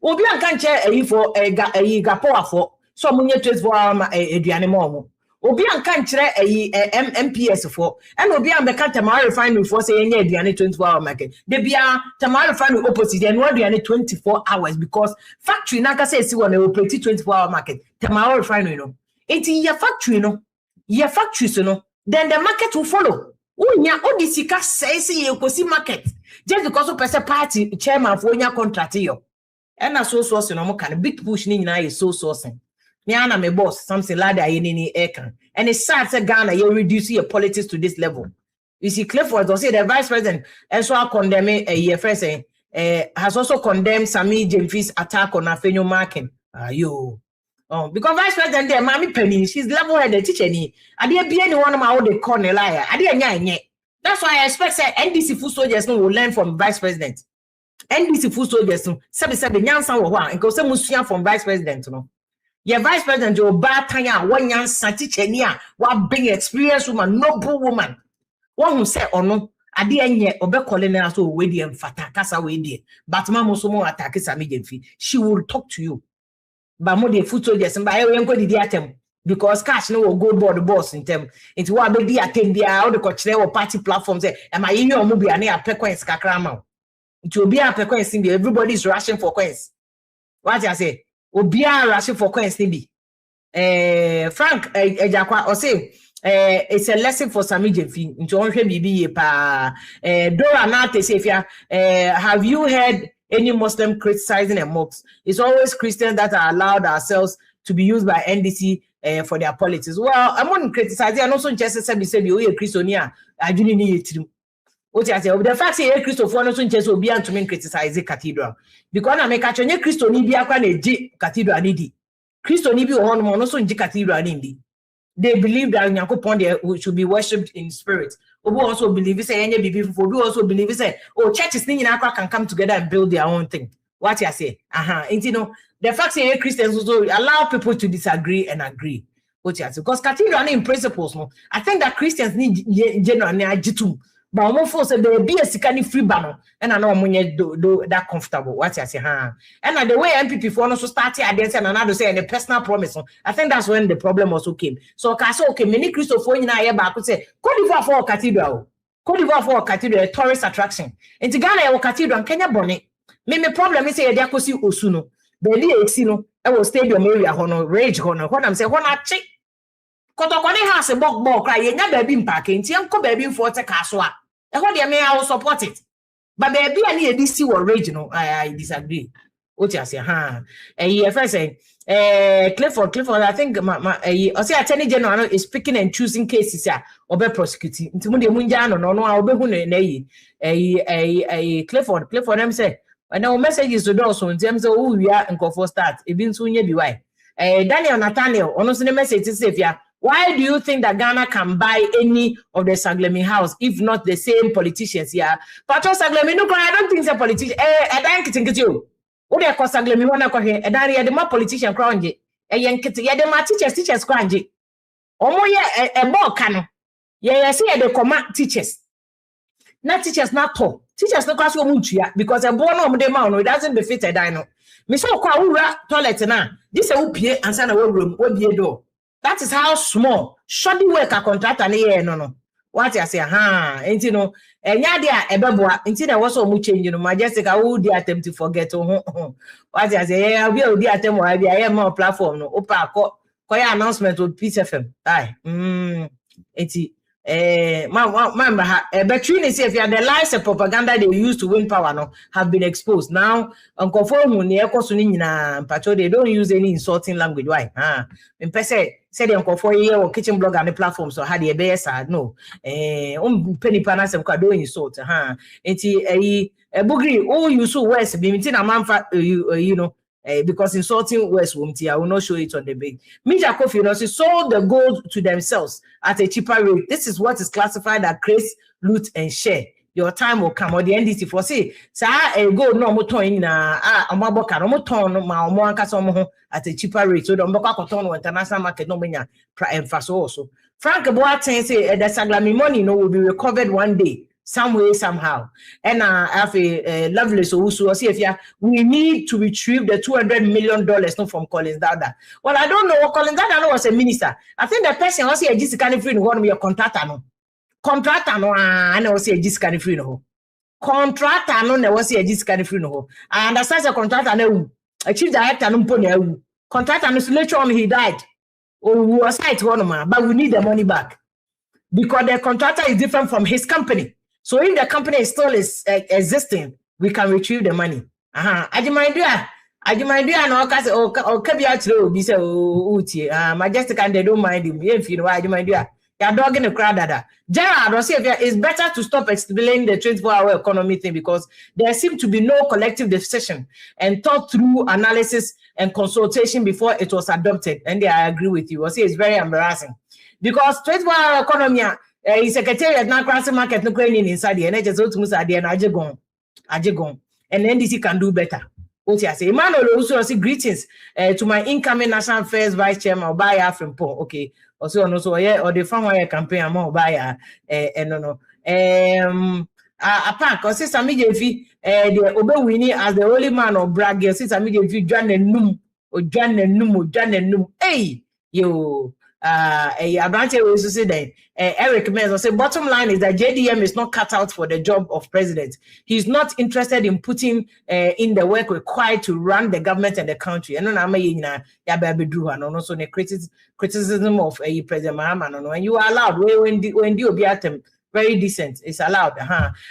Obi can't share for a gapoa for so many 24-hour animal. Obi can't share a MPS for and Obi and can't tamari refinery for saying the 24-hour market. They be a tamari refinery opposite and what the 24 hours because factory naka says you want to operate 24-hour market. Tamari refinery no. It's your factory no. Your factories no. Then the market will follow. Unya odisika says you go see market just because of person party chairman for your contract here. And so sourcing no can big push ni na is so sourcing. Niana me boss something like that in aircon. And it's sad that Ghana you reduce your politics to this level. You see Clifford or say the vice president and so condemn a year first has also condemned Sami Jemfi's attack on Afenyo Markin. Oh, because vice president there, mommy penny, she's level-headed teacher. I didn't be anyone of my own corner liar. I didn't. That's why I expect that NDC food soldiers will learn from vice president. NDC food soldiers, sabi nyansa wo ho a nko se musua from vice president no. Your vice president your bad tanya one nyansa teacher ni a wa big experience woman, noble woman. One who say ono ade enye obekole na so we die mfata kasa we die. But mama so mo attack Sami Jemfi. She will talk to you. But more the food soldiers and by we go di atem because cash no will GOLDBOD boss in them. Into what be di atem dia all the coach or party platforms say am I in your movie and a pecoins kakrama. It will be a pecoins in everybody is rushing for coins. What I say? Obia rushing for coins nibi. Frank ejakwa or say it's a lesson for Sami Jemfi. Into on bibi pa Dora Nate say have you heard any Muslim criticizing a mosque? It's always Christians that are allowed ourselves to be used by NDC for their politics. Well, I'm not criticizing. I'm also just say you a Christian. I do need it. What I say, the fact that Christopher no so just obi to me criticize cathedral because na make a change Christo ni bi akwa na ji cathedral ni di. Christo ni bi ho no so nji cathedral ni di. They believe that Yakupon there should be worshipped in spirit. Obu also believe say any bibi Obu also believe say churches can come together and build their own thing. What you say? And you know the fact that Christians also allow people to disagree and agree. What you say? Because cathedral in principles, no. I think that Christians need generally agitum. But almost force there be a sikani free banner and I know do that comfortable. What you say? And the way MPP for also started against and another say the personal promise. I think that's when the problem also came. So I say okay, many Christopher in here back say Cote d'Ivoire for cathedral. Cote d'Ivoire for cathedral, a tourist attraction. In Ghana, a cathedral Kenya bonnet. Me problem is say they kosi osuno. Beli exino. I will stadium area hono rage hono. What I'm saying, when I check. Kotokone has a bog cry. You never been packing. Tianko baby for the caswa. And what they may I will support it. But baby, I need a DC or regional. I disagree. What you say, and first say, Clifford, I think I say Attorney General is picking and choosing cases here or be prosecuting. Into Mundi Munjano, no, I'll be Clifford, them say, and no messages to those in terms of who we are and go for start. It been soon be why. Daniel Nathaniel, honestly, message to say, why do you think that Ghana can buy any of the Saglemi house if not the same politicians here? Patro Saglemi, no, I don't think it's a politician. I don't think it's you. What they call Saglemi, one I here, and I the more politician crowned. A young kitty, yeah, the more teachers crowned. Omo ye a more canon. Yeah, see the command teachers. Not teachers, not tall. Teachers no class much because a born of the man, it doesn't befit a dino. Miss Okwa toilet na. This a upie and send a room, what be a door. That is how small. Shoddy work a contract and no. What I say, ain't you know, and yadia a beboa, until there was so much change, you know, majestic, I would attempt to forget. What I say, I will be attempt, I am more platform, no, opa, koya announcement with Peace FM. Aye, but you say if you are the lies of propaganda they use to win power no have been exposed now. They don't use any insulting language. Why? Say them for year or kitchen blog and the platform so had the best no. Penny panas and don't insult. Bugri oh you so west be a man you know. Because insulting West Wumti, I will not show it on the big. Media Coffee sold the gold to themselves at a cheaper rate. This is what is classified as craze, loot, and share. Your time will come. Or the NDC for say, gold no more toy na amaboka no more ton ma more anka at a cheaper rate. So the Mboka Cotton international market no menya emphasis also. Frank Boateng say the Saglami money will be recovered one day. Some way, somehow. And I have a lovely so if we need to retrieve the $200 million from Collins Dada. Well, I don't know what Collins Dada was a minister. I think the person was a just kind of free no one your contractor no. Contractor no I know say just kind of free no. Contractor no was a just kind of free no. I understand the contractor no a chief director no pony. Contractor no later on he died. Oh, we was site one man, but we need the money back. Because the contractor is different from his company. So if the company is still existing, we can retrieve the money. Ajimaidia no case or kabia through this majestic and they don't mind him. If you know Ajimaidia, You're dogging the crowd that. Gerald, it's better to stop explaining the 24-hour economy thing because there seemed to be no collective decision and thought through analysis and consultation before it was adopted. And I agree with you. I say it's very embarrassing because 24-hour economy is secretariat now cross market no crane inside the and just to Musa and Ajegon. And NDC can do better. What I say, Emmanuel also say greetings to my incoming National Affairs Vice Chairman Obaya from Po. Okay. Also, or the farmer campaign among Obaya, no. Apart, because since I'm the Obewini as the only man of brag, since I'm John and Num. Hey, you, a branch will say that Eric Menz say bottom line is that JDM is not cut out for the job of president. He's not interested in putting in the work required to run the government and the country. And then I'm also the criticism of President Mahama. And you are allowed when you be at them. Very decent. It's allowed.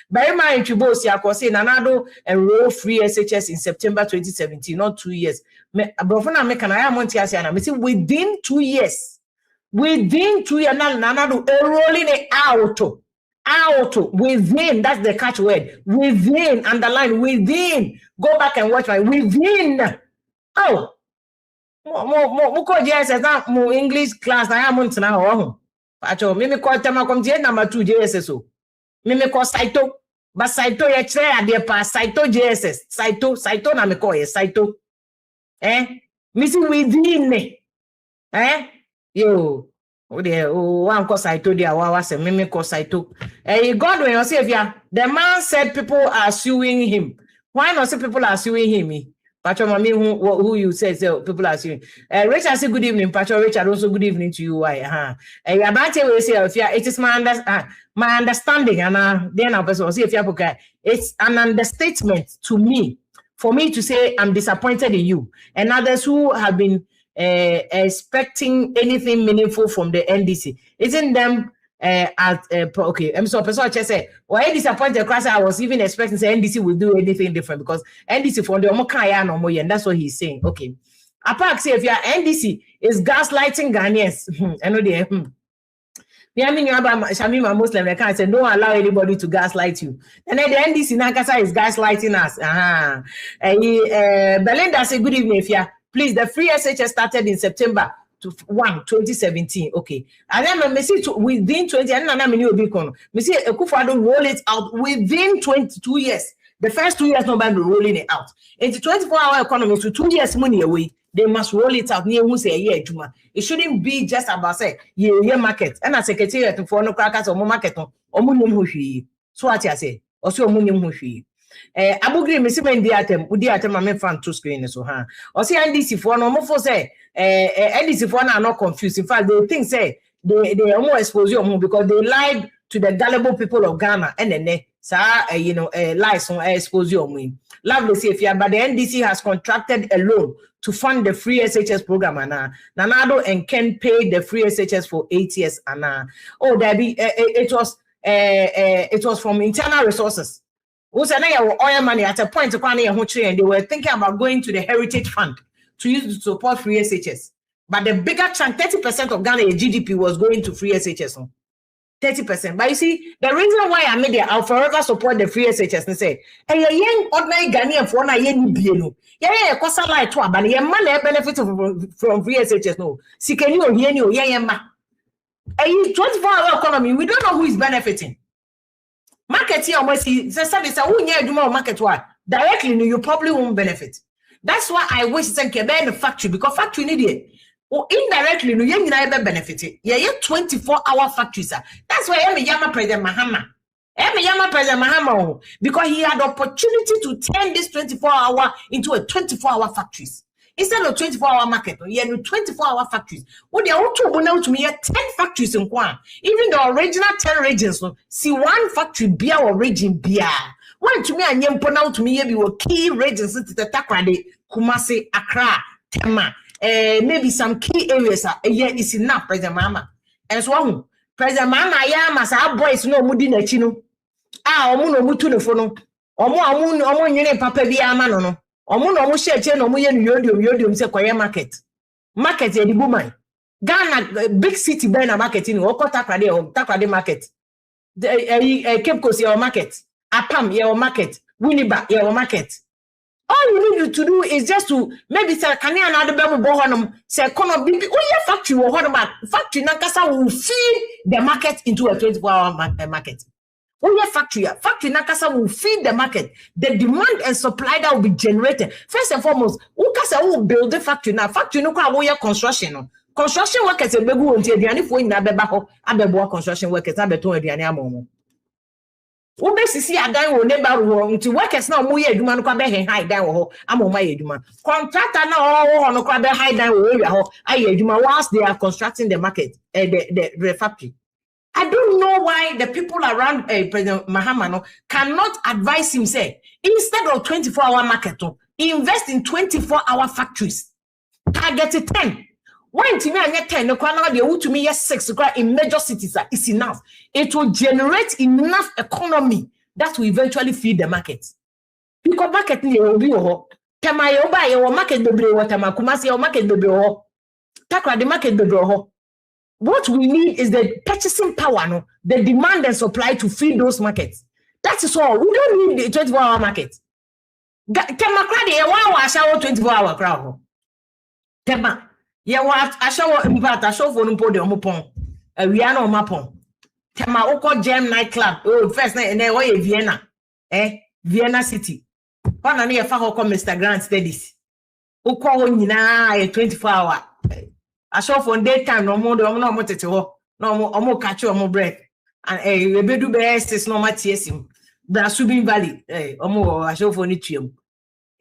Bear mind Xpose say Nanado enroll free SHS in September 2017, not 2 years. Within 2 years. Within 2 years, Nanado enrolling it out. Within, that's the catch word. Within, underline, within. Go back and watch my within. Oh. More English class. I am on now. Mimi call tema come number 2 JSS. Mimi call Saito. But Saito ye chere ade pa Saito JSS. Saito na me call ye Saito. Missing within. Yo. One call Saito dia wa se Mimi call Saito. God when you say if the man said people are suing him. Why not say people are suing him? Pacho Mami, who you say people are suing. Richard say good evening, Pacho. Richard also good evening to you. Why? About will say it is my understanding, and then I'll say if you it's an understatement to me for me to say I'm disappointed in you and others who have been expecting anything meaningful from the NDC. Isn't them okay? I'm so person just say why disappointed because I was even expecting say NDC will do anything different because NDC for the Omokaya no more, and that's what he's saying. Okay, apart say if your NDC is gaslighting Ghanaians, I know the I mean, Shamima Muslim, I can't say don't allow anybody to gaslight you. And then the NDC Nakasa is gaslighting us. Belinda say good evening, if you please. The free SHS started in September 2017. Okay. And then me see within 20 and I mean you be kono. Me see Akufo-Addo roll it out within 22 years. The first 2 years nobody rolling it out. Into 24-hour economy to 2 years money away. They must roll it out near who say yeah, Juma. It shouldn't be just about say yeah market. And as secretariat for no crackers or market or munim hushi. So what I say, or so munim hushi. Abugri me see when the atem me fan to screen so or see NDC for no more for say NDC for are not confused. In fact, they think say they almost expose you because they lied to the gullible people of Ghana and then they lies on expose you. Lovely say if you but the NDC has contracted a loan to fund the free SHS program and Nanado and Ken paid the free SHS for 8 years and it was from internal resources. Oil money at a point and they were thinking about going to the Heritage Fund to use to support free SHS. But the bigger chunk, 30% of Ghana GDP was going to free SHS. 30%. But you see, the reason why I made it, I'll forever support the free SHS and say, hey, young ordinary Ghanaian for na yen bieno. Yeah, cost a light to a money benefit from free SHS. No, see, can you hear you? Yeah, ma. 24-hour economy, we don't know who is benefiting. Market here, almost service, market directly, you probably won't benefit. That's why I wish it's a factory because factory need it. Or indirectly, you never benefit. Yeah, 24-hour factories. That's why I'm a Yama President Mahama. Because he had the opportunity to turn this 24-hour into a 24-hour factories. Instead of 24-hour market, you have 24-hour factories. What they are also to me 10 factories in Kwan. Even the original 10 regions, see one factory beer or region beer. One to me and yam to me be key regions the Takrade, Kumasi, Accra, Tema. Maybe some key areas is enough, President Mama. And so President Mama, must our boys no mudina chino. Omuno mutu fono. Omo yene papa bi amano no. Omo no mo share no mo ye yodium se kwaye market. Market e di buman. Ghana big city buy na market in Oko Takrade market. The Cape Coast your market. Apam your market. Winneba your market. All you need to do is just to maybe say can you another baby bohonum say kono bibi factory wo honum factory nankasa will feed the market into a 24-hour market. Factory nankasa will feed the market. The demand and supply that will be generated. First and foremost, ukasa will build the factory now. Factory no kwa wo construction no. Construction workers ebegu wonti aduane fo nyina beba ho abebo construction workers abeton aduane amomo. Obesisi adan wo neighbor wo nti workers na omo ye adwuma no kwa be high dan wo ho amoma ye adwuma. Contractor na ho no kwa be high dan wo area ho aye adwuma whilst they are constructing the market the factory. I don't know why the people around President Mahama cannot advise him say instead of 24-hour market invest in 24-hour factories. Target 10. When to me I get 10, no kwana they will to me yes 6 in major cities is enough. It will generate enough economy that will eventually feed the market. Because market ni will be ho. Tema yo buy your market bebre ho tema kumasi your market bebre ho. Takra the market bebre ho. What we need is the purchasing power, no, the demand and supply to feed those markets. That is all. We don't need the 24-hour market. Tema krade ye wa ashawo 24-hour crowd. Tema ye wa ashawo impata show for no de omopon. We are no mapon. Tema oko gem night club. Oh, first night and then we Vienna. Vienna City. Pana ni ye fa ho come Mr. Grant studies. Oko ho nyina 24-hour. I saw for daytime no more no tete ho no omo catch omo break and we bedu best no matiesim da Subin Valley omo I saw for ni tuam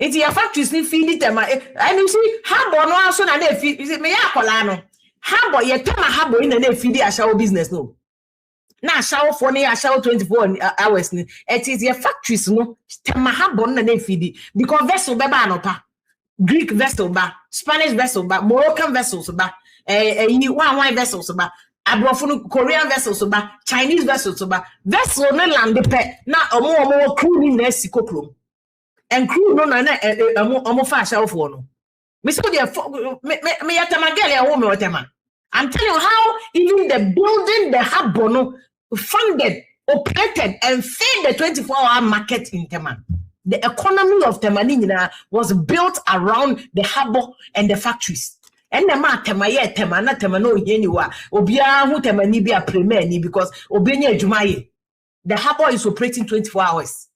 enti ya factories ni feed them and you see habo no aso na na feed me ya akola no habo ye tema habo in na feed ashawo business no na ashawo for ni ashawo 24 hours ni it is your factories no tema habo na feed because vessel beba anopa Greek vessel ba Spanish vessel ba Moroccan vessels ba one vessels ba abrofunu Korean vessels ba Chinese vessels ba vessel no land pe na omo crew ni na sikokrom and crew no na omo fa ashawo for no me so dey me yatamagele e wo me otema. I'm telling you how even the building the hub no funded operated and fed the 24-hour market in Tema. The economy of Temanina was built around the harbor and the factories. And the ma Temaye Temana Temano Yeniwa, Obia who Temani be a premier because Obenya Jumaye. The harbor is operating 24 hours.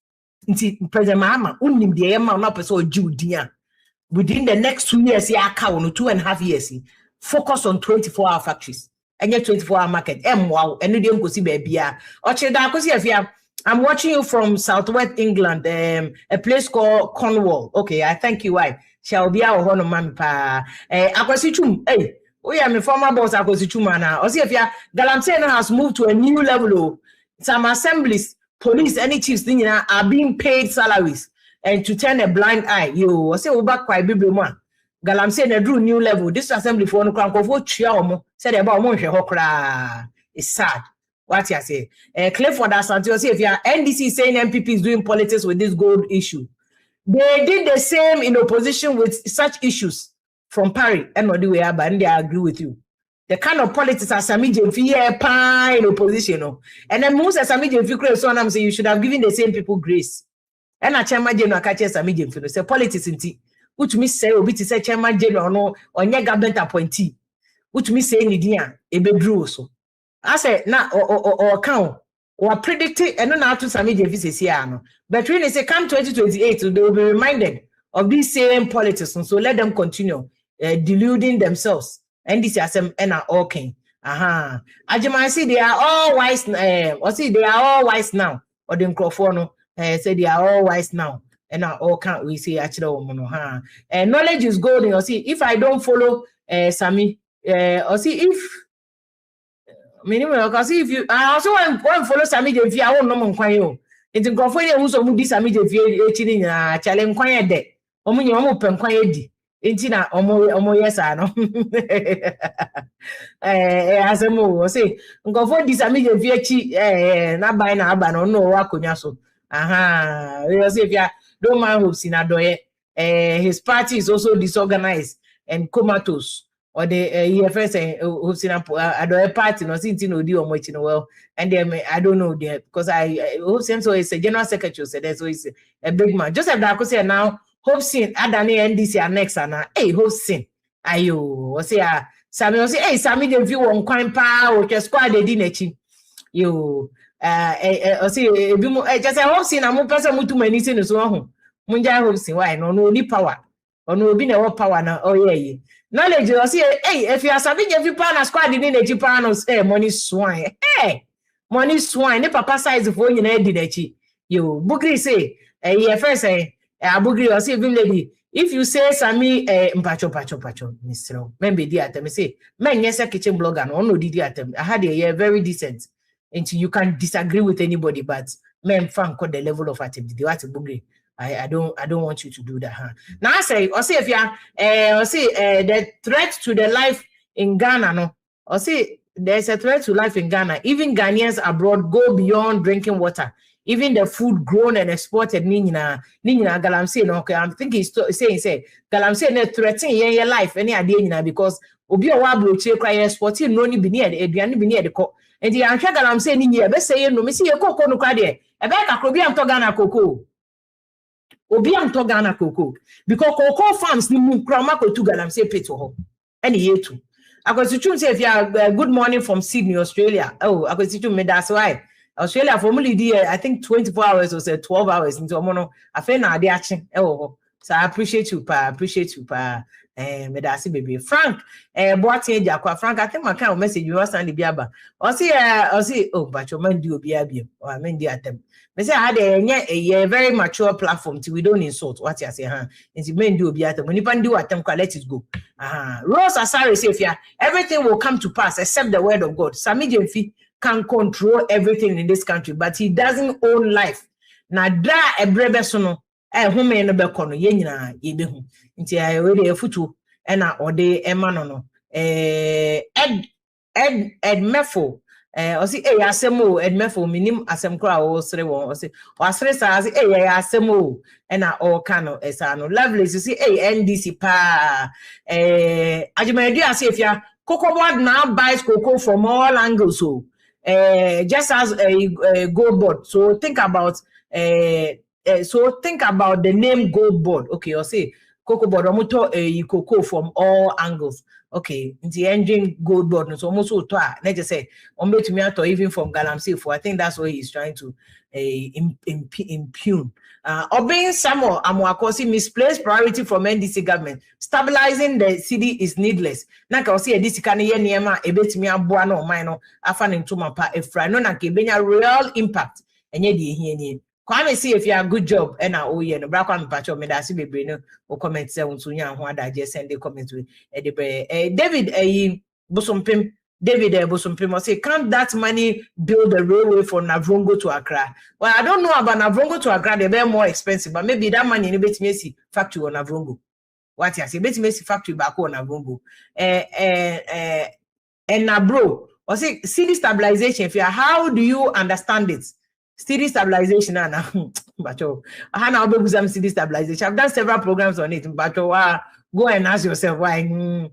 President Mahama, unim the Emma na person Judia. Within the next 2 years, 2.5 years, focus on 24-hour factories. And your 24-hour market. Wow, and you don't go see baby. I'm watching you from Southwest England, a place called Cornwall. Okay, I thank you. Why? Shall be our honor, mampa. Akwasichum, hey, we are my former boss, Akwasichum, now. Or see if ya Galamsey has moved to a new level. Some assemblies, police, any chiefs thing are being paid salaries and to turn a blind eye. You say, oh, back by Bibliman. Galamsey na drew new level. This assembly for no crank of what said about Monche Hokra. It's sad. What you say? Clifford Asante, if you are NDC saying MPP is doing politics with this gold issue, they did the same in opposition with such issues from Paris and not the way and they agree with you. The kind of politics as Sami Jemfi in opposition, and then most as Sami Jemfi so I'm saying you should have given the same people grace. And a chairman general catch Sami Jemfi say politics in tea, which me say obi to say chairman general no or nye government appointee, which me say ni dia e be drew so. I said, na or count or predicted and not to Sami Jefisi. But when they say come 2028, they will be reminded of these same politicians. So let them continue deluding themselves. And this is and are okay. I see they are all wise. Or see they are all wise now. Or the microphone say they are all wise now. And now all can't we see actually and knowledge is golden. Or see if I don't follow Sami, or see if minimum, because if you I also want follow Sami Jemfi, I won't know Monquayo. It's in California who's on this Sami Jemfi, challenge Quaya de Omu Penquayedi. Intina Omo yes, I know. As a move, say, go for this Sami Jemfi, not by now, but no Wakunyaso. You say, if you don't mind who's in a doye, his party is also disorganized and comatose. or the first who's in a party no since no do or much in well, and then I don't know there because I hope so is a general secretary said so is a big man. Just as I could say now, hope sin Adani NDC are next and hey hope sin ayo say Sammy say hey Sammy the view on crime power or squad the dinechi you say just I hope sin I'm person mutu many sin so home munja hope sin why no ni power or no be no power na oh yeah knowledge you say hey if you are Sammy every power squad the dinechi power say money swine hey money swine ne papa size for you na dinechi you Bugri say first say Abugri or say lady if you say Sammy pacho Mr. Maybe the atem say men yes a kitchen blogger no did atem I had a year very decent until you can disagree with anybody but men fan call the level of activity what Bugri I don't want you to do that huh? Now I say or say if you are the threat to the life in Ghana no or say there's a threat to life in Ghana even Ghanaians abroad go beyond drinking water. Even the food grown and exported, Nina Galamsey, no, I'm thinking he's saying Galamsey ne threatening your life any idea because Obi Wablo check cry exporting no ni be near the Adrian be near the court. And the Ansha Galamsey in here, best say no, Missy a cocoa no crade. A back a Kobian Togana cocoa. Obian Togana cocoa. Because cocoa farms ni Mukramako to Galamsey pay to home. And he too. I got to say if you are good morning from Sydney, Australia. Oh, I got to me that's why. Australia formally I think 24 hours or 12 hours into mono I feel na dey action so I appreciate you pa me da see baby Frank boatin jakwa Frank I think my kind of message you was send biaba or see oh but your man do biabia or I mean the attempt me say I had a very mature platform till we don't insult what you say and men do biata when you do attempt let it go Rose Asare say if everything will come to pass except the word of God Sami Jemfi can control everything in this country, but he doesn't own life. Na da ebrebe so no home no be kono ye nyina ye be hu. Nti we dey futu e na ode ema no ed mefo o si asem o ed mefo minim asem kra o sere won o si o asere sa si asem o e na o kano esa no lovely si NDC pa ajimadu ase efia GOLDBOD now buys cocoa from all angles so just as a GOLDBOD. So think about the name GOLDBOD. Okay, or say GOLDBOD omoto cocoa from all angles. Okay, the engine GOLDBOD. So almost so let's just say even from Galamsey for I think that's what he's trying to impugn. Obeying Samuel Amwakosi misplaced priority from NDC government. Stabilizing the city is needless. Naka osi NDC kane ye niema ebetimi aboa no mine afa ne ntoma pa efra no na ke benya real impact enye de ehie ni. Kwame see if you are good job and oh yeah no bra kwa mpacho me da se bebre no o comment se unso nya ho adaje send the comment we David Bosompim David Bosompimo say, can't that money build a railway from Navrongo to Accra? Well, I don't know about Navrongo to Accra, they're more expensive, but maybe that money in a bit messy factory on Navrongo. What you say, bit messy factory back on Navrongo. And now, bro, I say, city stabilization, if you are, how do you understand it? City stabilization, but I know about some city stabilization. I've done several programs on it, but go and ask yourself why.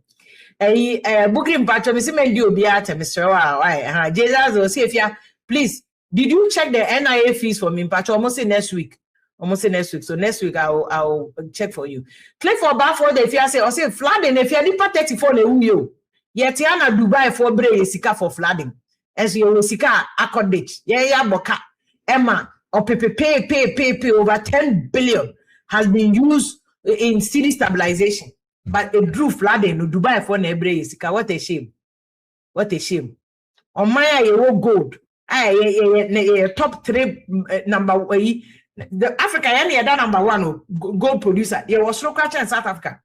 Booking patch me see men do biata Mr. Why Jesus will see if you please did you check the NIA fees for me patch almost next week so next week I'll check for you. Click for bar for the if you say or say flooding if you are 34 na uyo yet na Dubai for bre sika for flooding as you sika accordage ya boka Emma or pay over 10 billion has been used in city stabilization. But it drew flooding no Dubai for nebre sika. What a shame. On my gold. Top 3 number the Africa any other number 1 gold producer. There was Srokracha in South Africa.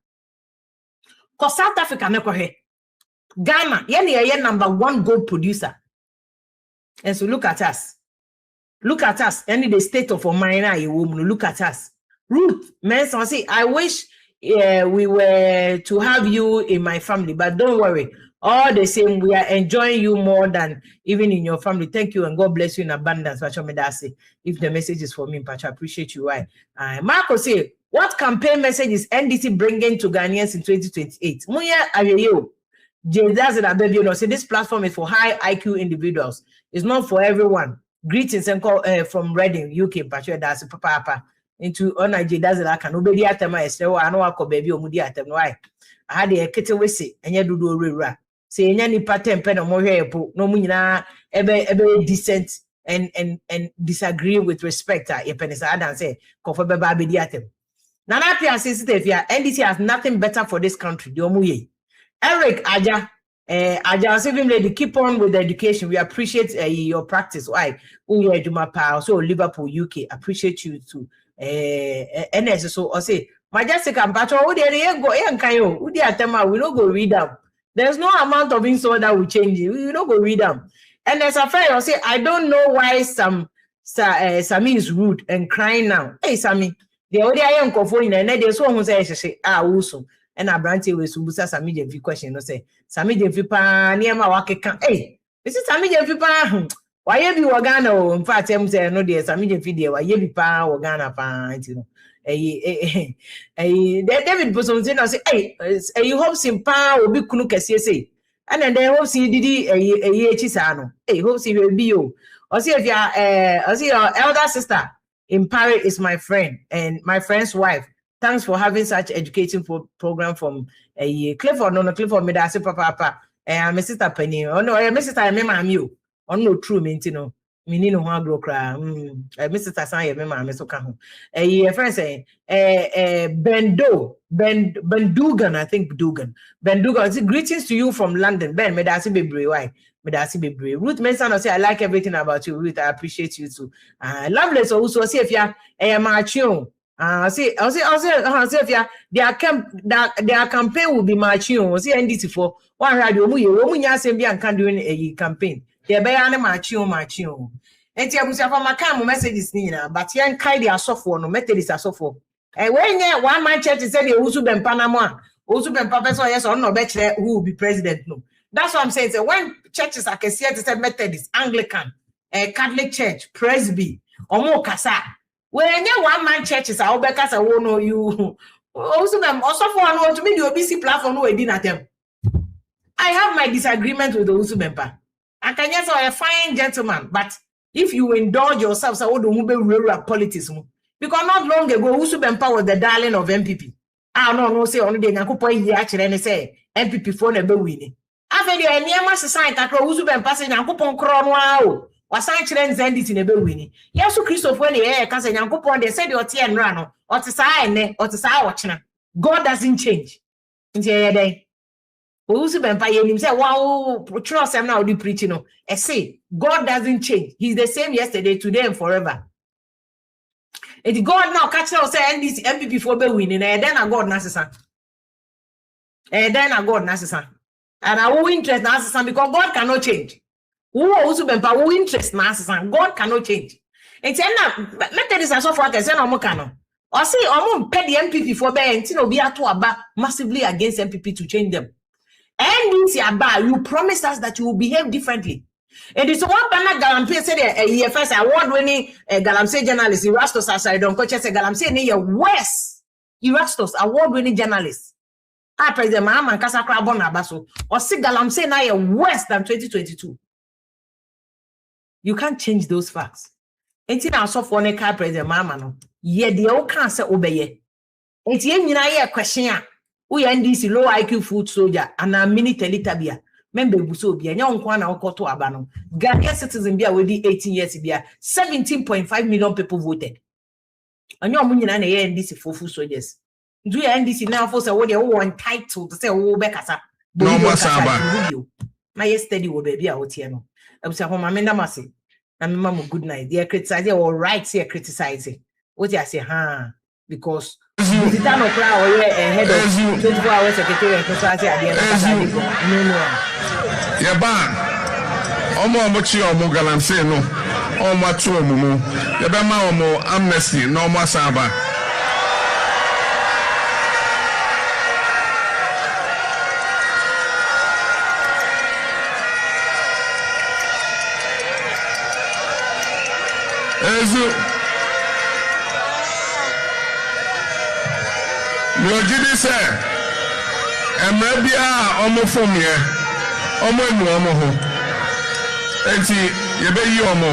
Cause South Africa neko he. Ghana any number 1 gold producer. And so look at us. Any the state of Omaya look at us. Ruth, man, so say I wish we were to have you in my family, but don't worry. All the same, we are enjoying you more than even in your family. Thank you and God bless you in abundance. If the message is for me, Pacha, I appreciate you. Why? Marco say, what campaign message is NDC bringing to Ghanaians in 2028? Muya ayeyo. That's it, baby. You know, say this platform is for high IQ individuals. It's not for everyone. Greetings and call from Reading, UK. Patricia, that's papa into on IG. That's it. I can nobody at my say. I know I call baby or mudi at them. Why? I had a kitty wisi and you do rira. Say any pattern pen or more hair. No munina ebe decent and disagree with respect. Your penis I don't say. Call for baby diatem. Nana Pia says if NDC has nothing better for this country. Eric Aja, Saving Lady, keep on with the education. We appreciate your practice. Why? So Liverpool, UK, appreciate you too. NS so I say, my Jessica and Patrick, oh, there go and Kayo, we don't go read them. There's no amount of insult that will change you. We don't go read them. And as a friend, I say, I don't know why Sammy is rude and crying now. Hey, Sammy, the only I am conforming and there's one who says, also. And a branch with Subusa Sammy Jemfi question. No say, Sammy Jemfi pa near my wake. Hey, this is Sammy Jemfi pa. Why you Wagana? In fact, I'm saying no, dear Sammy Jemfi, dear, why you pa Wagana pa? David Boson say, hey, you hope Simpa will be Kunukas, say. And then they hope see Didi a Chisano. Hey, hope see will be you. Or see if you are, see your elder sister in Paris is my friend and my friend's wife. Thanks for having such educating program from Clifford. No, Clifford, me that's papa. My sister Penny. Oh no, my sister, I remember you. Oh no, true, you know. Me need no one grow cry. My sister say, I remember me so come. Friend saying, Bendugan, I think Dugan. Bendugan. Greetings to you from London. Ben, me that's be brave. Why? Me that's be brave. Ruth Mason say, I like everything about you. Ruth, I appreciate you too. Loveless also see if you marching. See, if their campaign will be marching. See, NDC for one radio, we can do a campaign. They're better marching. And you have my camera messages, Nina, but you can't their software, no Methodist are software. And when one man church said, you also been Panama, also been Papa, so yes, or no better who will be president. No, that's what I'm saying. So when churches are considered Methodist, Anglican, Catholic Church, Presby, or more Casa. When you one man churches are all because I won't know you. Also, them also for one to me the OBC platform no didn't at them. I have my disagreement with the Usu member. I can just say a fine gentleman, but if you indulge yourself, so what do you rural politics? Because not long ago, Usu member was the darling of MPP. I no say only the Nakupo actually and say MPP for never winning. After the near mass society, I cross Usu member saying Nakupon crown wow. Was I children NDC never winning? Yes, so Christopher when the air cousin Yankupon, they said your tea and rano, or to sign, or to say watching. God doesn't change. Into a day. Who's been by himself? Wow, trust him now, the preaching. I say, God doesn't change. He's the same yesterday, today, and forever. And God now catch us say NDC MPP for be winning, and then I God necessary. And then I God necessary. And I will interest necessary because God cannot change. Who also been power interest na God cannot change. And say na Methodist as of what I say no more cano. Or say omo pay the MPP for be enti no be ato aba massively against MPP to change them. And this aba you promised us that you will behave differently. And it's one banner Galamsey said a first award winning Galamsey journalist Erastus aside don't coach say Galamsey near West Erastus award winning journalist. I President Mahama Nkasa Krabon Abaso or say Galamsey na West than 2022. You can't change those facts. Enti na so for ne ka President Mama no. Ye de o kan se obeye. Enti ye nyina ye question a. We NDC low IQ food soldier and a mini teletabia. Member buso bia nya onko na okoto aba no. Ghanaian citizen bia we di 18 years bia 17.5 million people voted. Anya omo nyina na ye NDC for food soldiers. Do ye NDC now for say we dey entitled to say wo be kasa. No masaba. Na yesterday wo be bia wotie no. I'm saying, "Mama, masi, na mama good night. They are criticizing or right here criticizing. What you say, because the time of crowd or head of 24 hours secretary and consultancy at the end of the no. Yeah, ban. Omo chi omo Galamsey no. Omo atu omo. Yebema omo amnesty no mo saba. Emrebia omo from here. Omo enu omo ho. Enti yebe yi omo.